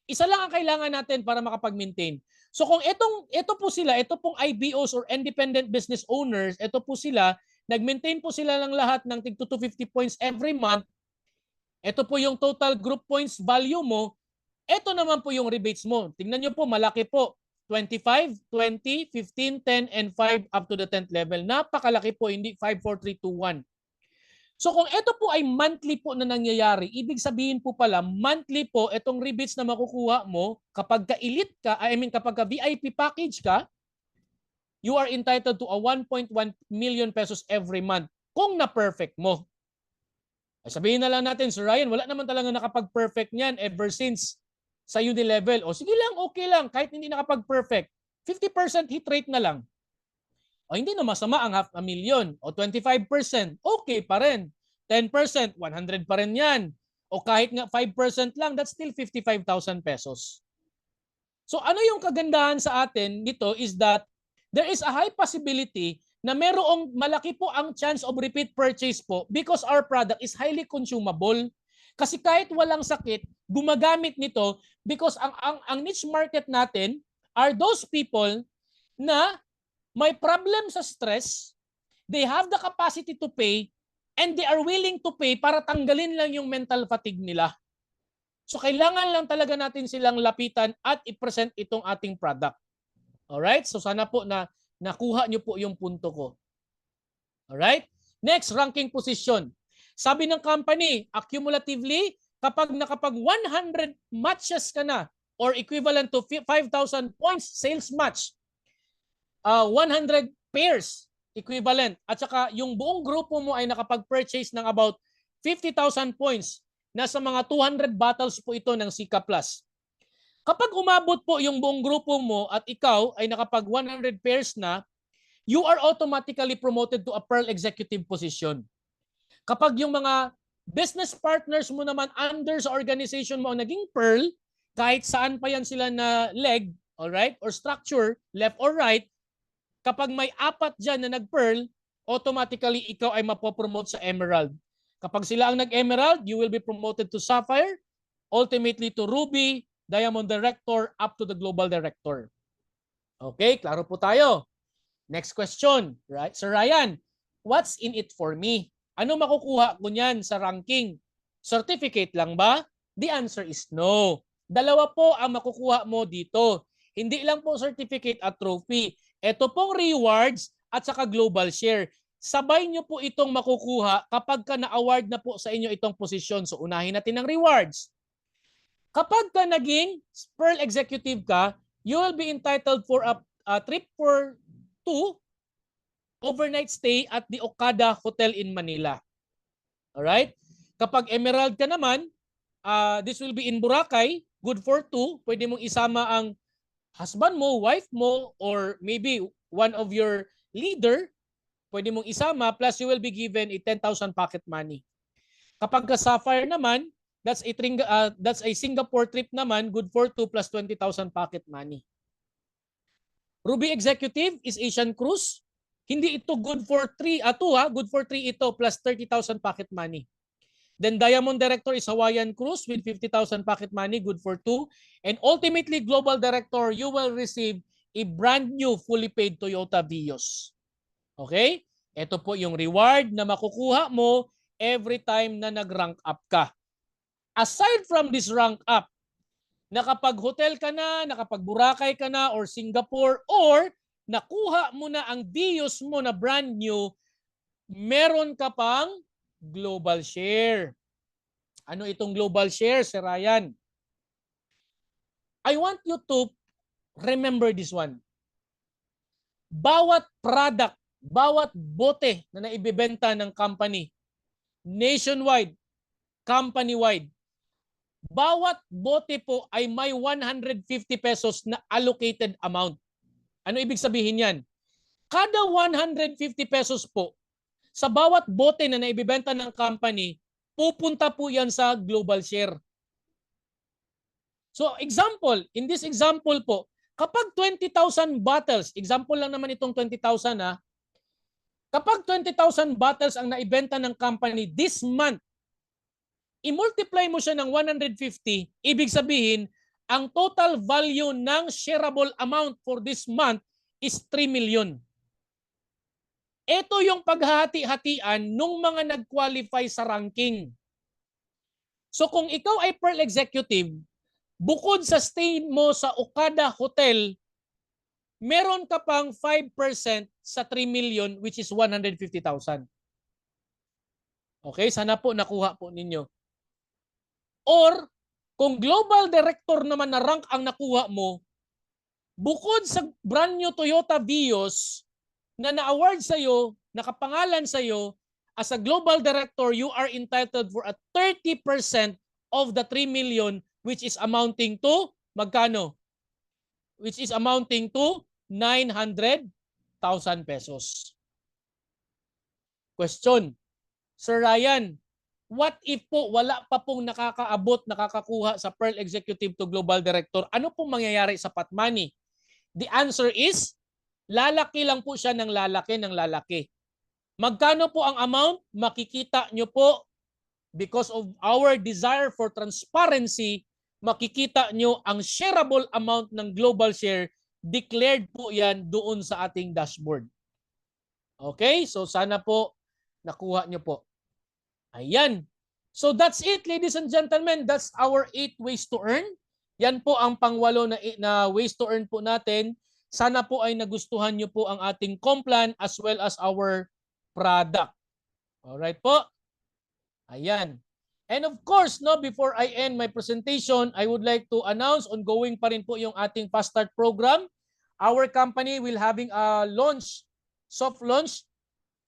Isa lang ang kailangan natin para makapag-maintain. So kung ito po sila, ito pong IBOs or independent business owners, ito po sila, nag-maintain po sila lang lahat ng tig 250 points every month, Ito po yung total group points value mo. Ito naman po yung rebates mo. Tingnan nyo po, malaki po. 25, 20, 15, 10, and 5 up to the 10th level. Napakalaki po, hindi 5, 4, 3, 2, 1. So kung ito po ay monthly po na nangyayari, ibig sabihin po pala, monthly po itong rebates na makukuha mo kapag ka-elite ka, kapag ka-VIP package ka, you are entitled to a 1.1 million pesos every month kung na-perfect mo. Ay sabihin na lang natin, Sir Ryan, wala naman talaga nakapag-perfect niyan ever since sa uni level. O sige lang, okay lang, kahit hindi nakapag-perfect. 50% hit rate na lang. O hindi na masama ang 500,000 o 25%, okay pa rin. 10%, 100 pa rin yan. O kahit nga 5% lang, that's still 55,000 pesos. So ano yung kagandahan sa atin dito is that there is a high possibility na merong malaki po ang chance of repeat purchase po because our product is highly consumable. Kasi kahit walang sakit, gumagamit nito because ang niche market natin are those people na may problem sa stress, they have the capacity to pay, and they are willing to pay para tanggalin lang yung mental fatigue nila. So kailangan lang talaga natin silang lapitan at i-present itong ating product. Alright? So sana po na nakuha nyo po yung punto ko. Alright? Next, ranking position. Sabi ng company, accumulatively, kapag nakapag 100 matches ka na or equivalent to 5,000 points sales match, 100 pairs equivalent, at saka yung buong grupo mo ay nakapag-purchase ng about 50,000 points, nasa mga 200 battles po ito ng Sika Plus. Kapag umabot po yung buong grupo mo at ikaw ay nakapag 100 pairs na, you are automatically promoted to a Pearl Executive position. Kapag yung mga business partners mo naman under sa organization mo ang naging Pearl, kahit saan pa yan sila na leg, alright, or structure, left or right, kapag may 4 dyan na nag-Pearl, automatically ikaw ay mapopromote sa Emerald. Kapag sila ang nag-Emerald, you will be promoted to Sapphire, ultimately to Ruby, Diamond Director, up to the Global Director. Okay, klaro po tayo. Next question, right? Sir Ryan, what's in it for me? Ano makukuha ko niyan sa ranking? Certificate lang ba? The answer is no. Dalawa po ang makukuha mo dito. Hindi lang po certificate at trophy. Ito pong rewards at saka global share. Sabay nyo po itong makukuha kapag ka na-award na po sa inyo itong posisyon. So unahin natin ang rewards. Kapag ka naging Pearl Executive ka, you will be entitled for a trip for 2 overnight stay at the Okada Hotel in Manila. Alright? Kapag Emerald ka naman, this will be in Boracay, good for 2. Pwede mong isama ang husband mo, wife mo, or maybe one of your leader. Pwede mong isama, plus you will be given a 10,000 pocket money. Kapag ka Sapphire naman, that's a Singapore trip naman, good for 2 plus 20,000 pocket money. Ruby Executive is Asian Cruise. Hindi ito good for 3, good for 3 ito plus 30,000 pocket money. Then Diamond Director is Hawaiian Cruise with 50,000 pocket money, good for 2. And ultimately, Global Director, you will receive a brand new fully paid Toyota Vios. Okay? Ito po yung reward na makukuha mo every time na nag-rank up ka. Aside from this rank up, nakapag hotel ka na, nakapag Boracay ka na, or Singapore, or nakuha mo na ang Vios mo na brand new, meron ka pang global share. Ano itong global share, Sir Ryan? I want you to remember this one. Bawat product, bawat bote na naibibenta ng company, nationwide, company-wide, bawat bote po ay may 150 pesos na allocated amount. Ano ibig sabihin yan? Kada 150 pesos po, sa bawat bote na naibibenta ng company, pupunta po yan sa global share. So example, in this example po, kapag 20,000 bottles, example lang naman itong 20,000 ha, kapag 20,000 bottles ang naibenta ng company this month, i-multiply mo siya ng 150, ibig sabihin, ang total value ng shareable amount for this month is 3 million. Ito yung paghahati-hatian nung mga nag-qualify sa ranking. So kung ikaw ay Pearl Executive, bukod sa stay mo sa Okada Hotel, meron ka pang 5% sa 3 million which is 150,000. Okay, sana po nakuha po ninyo. Or kung global director naman na rank ang nakuha mo, bukod sa brand new Toyota Vios na na-award sa iyo, nakapangalan sa iyo, as a global director, you are entitled for a 30% of the 3 million which is amounting to magkano? Which is amounting to 900,000 pesos. Question, Sir Ryan, what if po wala pa pong nakakakuha sa Pearl Executive to Global Director? Ano pong mangyayari sa pot money? The answer is, lalaki lang po siya ng lalaki. Magkano po ang amount? Makikita nyo po, because of our desire for transparency, makikita nyo ang shareable amount ng global share, declared po yan doon sa ating dashboard. Okay? So sana po nakuha nyo po. Ayan. So that's it, ladies and gentlemen. That's our 8 ways to earn. Yan po ang pangwalo na ways to earn po natin. Sana po ay nagustuhan nyo po ang ating Complan as well as our product. Alright po? Ayan. And of course, no, before I end my presentation, I would like to announce ongoing pa rin po yung ating Fast Start program. Our company will having a launch, soft launch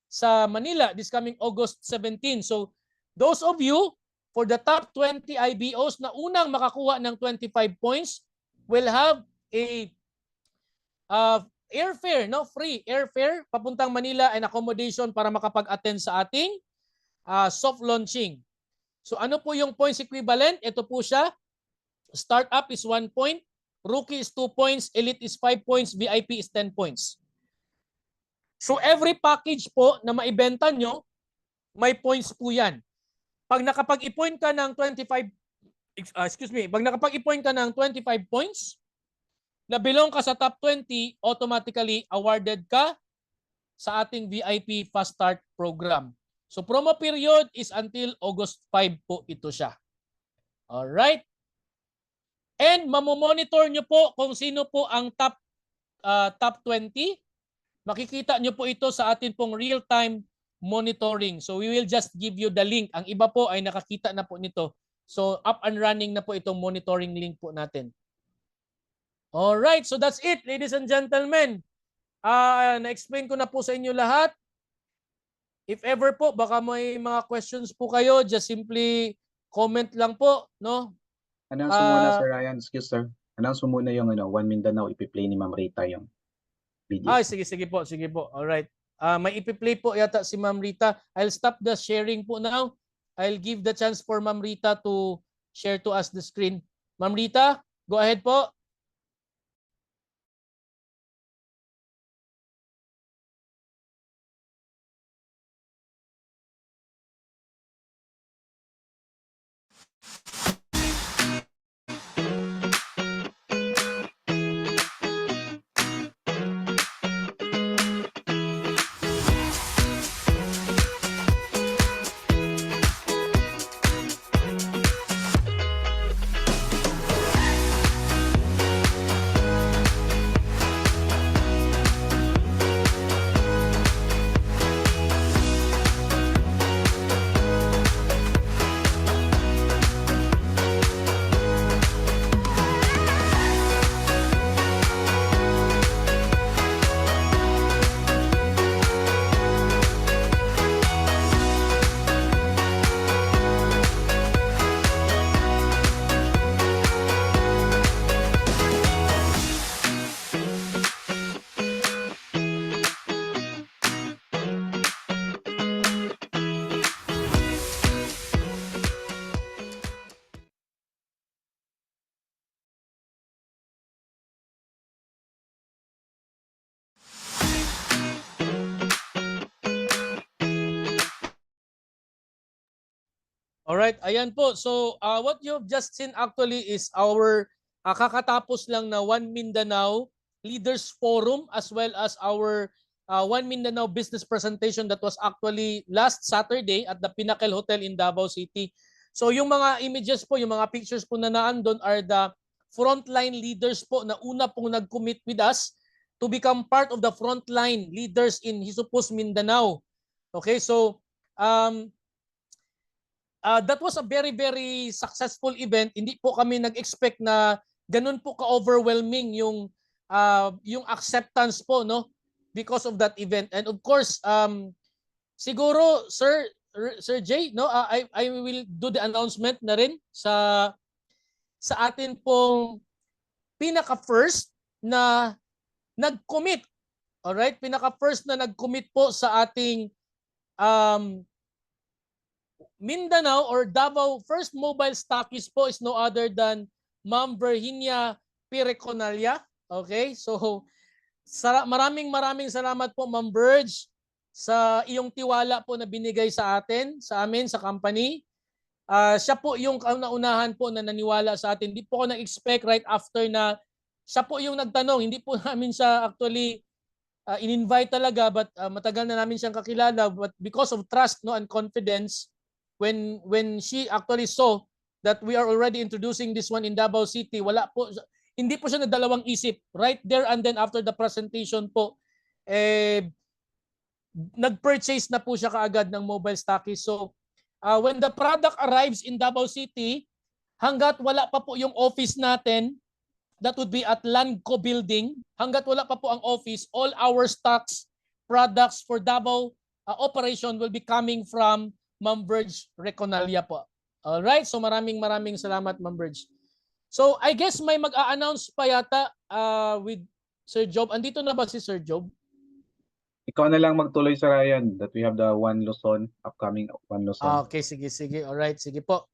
sa Manila this coming August 17. So those of you for the top 20 IBOs na unang makakuha ng 25 points will have a airfare, no, free airfare papuntang Manila and accommodation para makapag-attend sa ating soft launching. So ano po yung points equivalent? Ito po siya. Startup is 1 point, rookie is 2 points, elite is 5 points, VIP is 10 points. So every package po na maibenta nyo, may points po yan. Pag nakapag-i-point ka ng 25, pag nakapag-i-point ka ng 25 points, na belong ka sa top 20, automatically awarded ka sa ating VIP Fast Start program. So promo period is until August 5 po ito siya. Alright? And mamomonitor nyo po kung sino po ang top 20. Makikita nyo po ito sa atin pong real-time monitoring. So we will just give you the link. Ang iba po ay nakakita na po nito. So up and running na po itong monitoring link po natin. Alright, so that's it, ladies and gentlemen. Na-explain ko na po sa inyo lahat. If ever po, baka may mga questions po kayo, just simply comment lang po, no? Announce mo muna, Sir Ryan. Excuse, sir. Announce mo muna yung One Mindanao, ipi-play ni Ma'am Rita yung video. Ay, sige po. Alright. May ipi-play po yata si Ma'am Rita. I'll stop the sharing po now. I'll give the chance for Ma'am Rita to share to us the screen. Ma'am Rita, go ahead po. Alright, ayan po. So what you've just seen actually is our kakatapos lang na One Mindanao Leaders Forum as well as our One Mindanao business presentation that was actually last Saturday at the Pinnacle Hotel in Davao City. So yung mga images po, yung mga pictures po na naandun are the frontline leaders po na una pong nag-commit with us to become part of the frontline leaders in Hisupos, Mindanao. Okay, so that was a very, very successful event. Hindi po kami nag-expect na ganun po ka-overwhelming yung acceptance po, no, because of that event. And of course, siguro Sir Jay, no, I will do the announcement na rin sa atin pong pinaka first na nag-commit. All right, pinaka first na nag-commit po sa ating Mindanao or Davao first mobile stockist po is no other than Ma'am Virginia Pireconalla. Okay? So maraming salamat po Ma'am Virg sa iyong tiwala po na binigay sa atin, sa amin, sa company. Siya po yung kauna-unahan po na naniwala sa atin. Hindi po ako nag-expect right after na siya po yung nagtanong. Hindi po namin siya actually in-invite talaga, but matagal na namin siyang kakilala, but because of trust, no, and confidence, when she actually saw that we are already introducing this one in Davao City, hindi po siya nagdalawang isip. Right there and then after the presentation po, nag-purchase na po siya kaagad ng mobile stockist. So when the product arrives in Davao City, hanggat wala pa po yung office natin, that would be at Landco Building, hanggat wala pa po ang office, all our stocks, products for Davao operation will be coming from Ma'am Virg Reconalia po. Alright, so maraming salamat Ma'am Virg. So I guess may mag-a-announce pa yata with Sir Job. Andito na ba si Sir Job? Ikaw na lang magtuloy sa Ryan that we have the One Luzon, upcoming One Luzon. Okay, sige. Alright, sige po.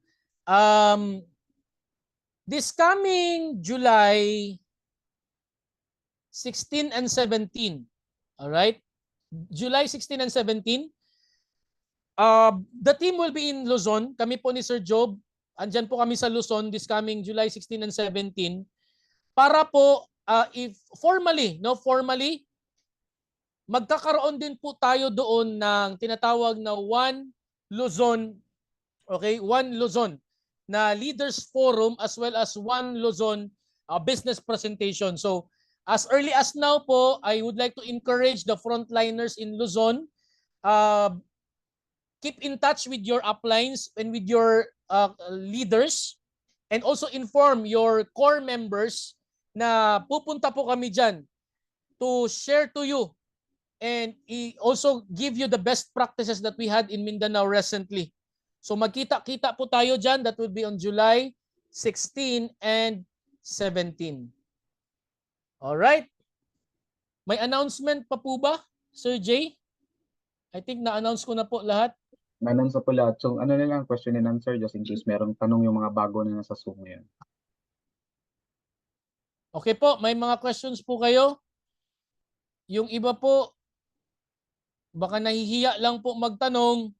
This coming July 16 and 17, alright? July 16 and 17, the team will be in Luzon. Kami po ni Sir Job, andyan po kami sa Luzon this coming July 16 and 17 para po if formally magkakaroon din po tayo doon ng tinatawag na One Luzon, okay? One Luzon na Leaders Forum as well as One Luzon business presentation. So as early as now po, I would like to encourage the frontliners in Luzon, keep in touch with your uplines and with your leaders, and also inform your core members na pupunta po kami dyan to share to you and also give you the best practices that we had in Mindanao recently. So magkita-kita po tayo dyan. That will be on July 16 and 17. Alright. May announcement pa po ba, Sir Jay? I think na-announce ko na po lahat. Na-announce na po lahat. So ano na lang, question and answer just in case merong tanong yung mga bago na nasa Zoom ngayon. Okay po, may mga questions po kayo? Yung iba po, baka nahihiya lang po magtanong,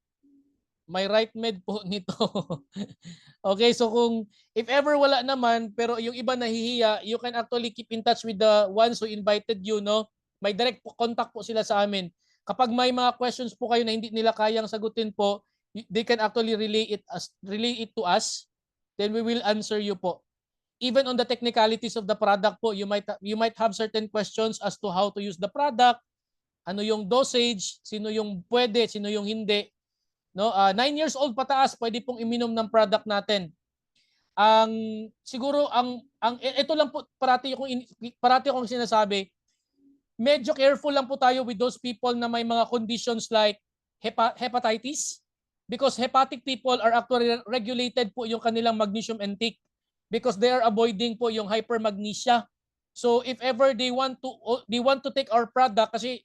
may right med po nito. Okay, so kung if ever wala naman, pero yung iba nahihiya, you can actually keep in touch with the ones who invited you, no? May direct contact po sila sa amin. Kapag may mga questions po kayo na hindi nila kayang sagutin po, they can actually relay it to us. Then we will answer you po. Even on the technicalities of the product po, you might have certain questions as to how to use the product, ano yung dosage, sino yung pwede, sino yung hindi. No, 9 years old pataas pwede pong iminom ng product natin. Siguro ito lang po parati akong sinasabi, medyo careful lang po tayo with those people na may mga conditions like hepatitis, because hepatic people are actually regulated po yung kanilang magnesium intake because they are avoiding po yung hypermagnesia. So if ever they want to take our product, kasi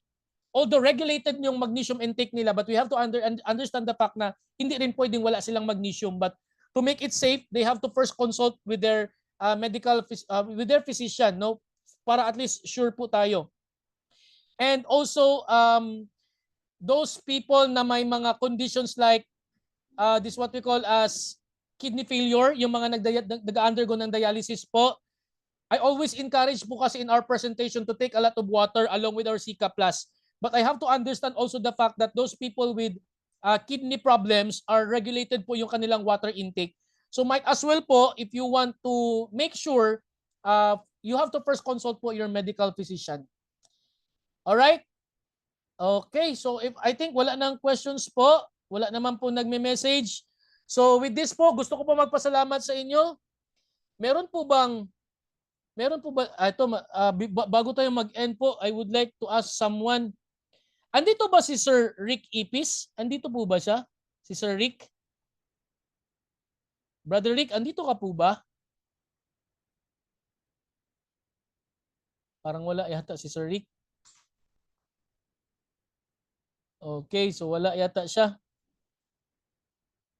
although regulated yung magnesium intake nila, but we have to understand the fact na hindi rin pwedeng wala silang magnesium, but to make it safe, they have to first consult with their with their physician, no, para at least sure po tayo. And also those people na may mga conditions like this what we call as kidney failure, yung mga nag-undergo ng dialysis po, I always encourage po kasi in our presentation to take a lot of water along with our Sika Plus. But I have to understand also the fact that those people with kidney problems are regulated po yung kanilang water intake. So might as well po, if you want to make sure, you have to first consult po your medical physician. Alright? Okay, so if I think wala nang questions po, wala naman po nagme-message. So with this po, gusto ko po magpasalamat sa inyo. Meron po ba bago tayo mag-end po, I would like to ask someone. Andito ba si Sir Rick Ipis? Andito po ba siya? Si Sir Rick? Brother Rick, andito ka po ba? Parang wala yata si Sir Rick. Okay, so wala yata siya.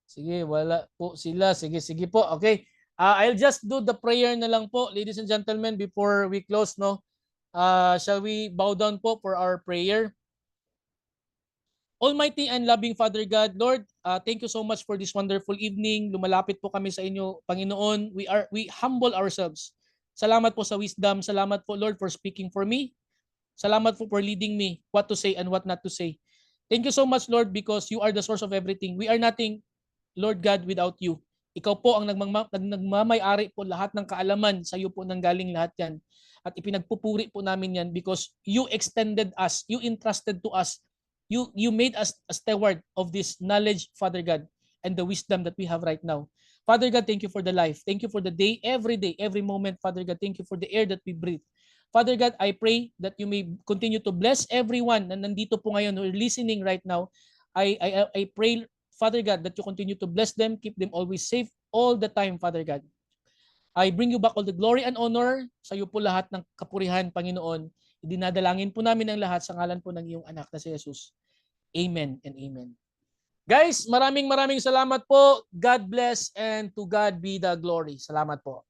Sige, wala po sila. Sige po. Okay. I'll just do the prayer na lang po, ladies and gentlemen, before we close, no? Shall we bow down po for our prayer? Almighty and loving Father God, Lord, thank you so much for this wonderful evening. Lumalapit po kami sa inyo, Panginoon. We humble ourselves. Salamat po sa wisdom. Salamat po, Lord, for speaking for me. Salamat po for leading me what to say and what not to say. Thank you so much, Lord, because you are the source of everything. We are nothing, Lord God, without you. Ikaw po ang nagmamay-ari po lahat ng kaalaman. Sa iyo po nanggaling lahat yan. At ipinagpupuri po namin yan because you extended us, you entrusted to us, you made us a steward of this knowledge, Father God, and the wisdom that we have right now. Father God, thank you for the life. Thank you for the day, every moment, Father God. Thank you for the air that we breathe. Father God, I pray that you may continue to bless everyone na nandito po ngayon who are listening right now. I pray, Father God, that you continue to bless them, keep them always safe all the time, Father God. I bring you back all the glory and honor. Sa iyo po lahat ng kapurihan, Panginoon. Idinadalangin po namin ang lahat sa ngalan po ng iyong anak na si Jesus. Amen and amen. Guys, maraming salamat po. God bless and to God be the glory. Salamat po.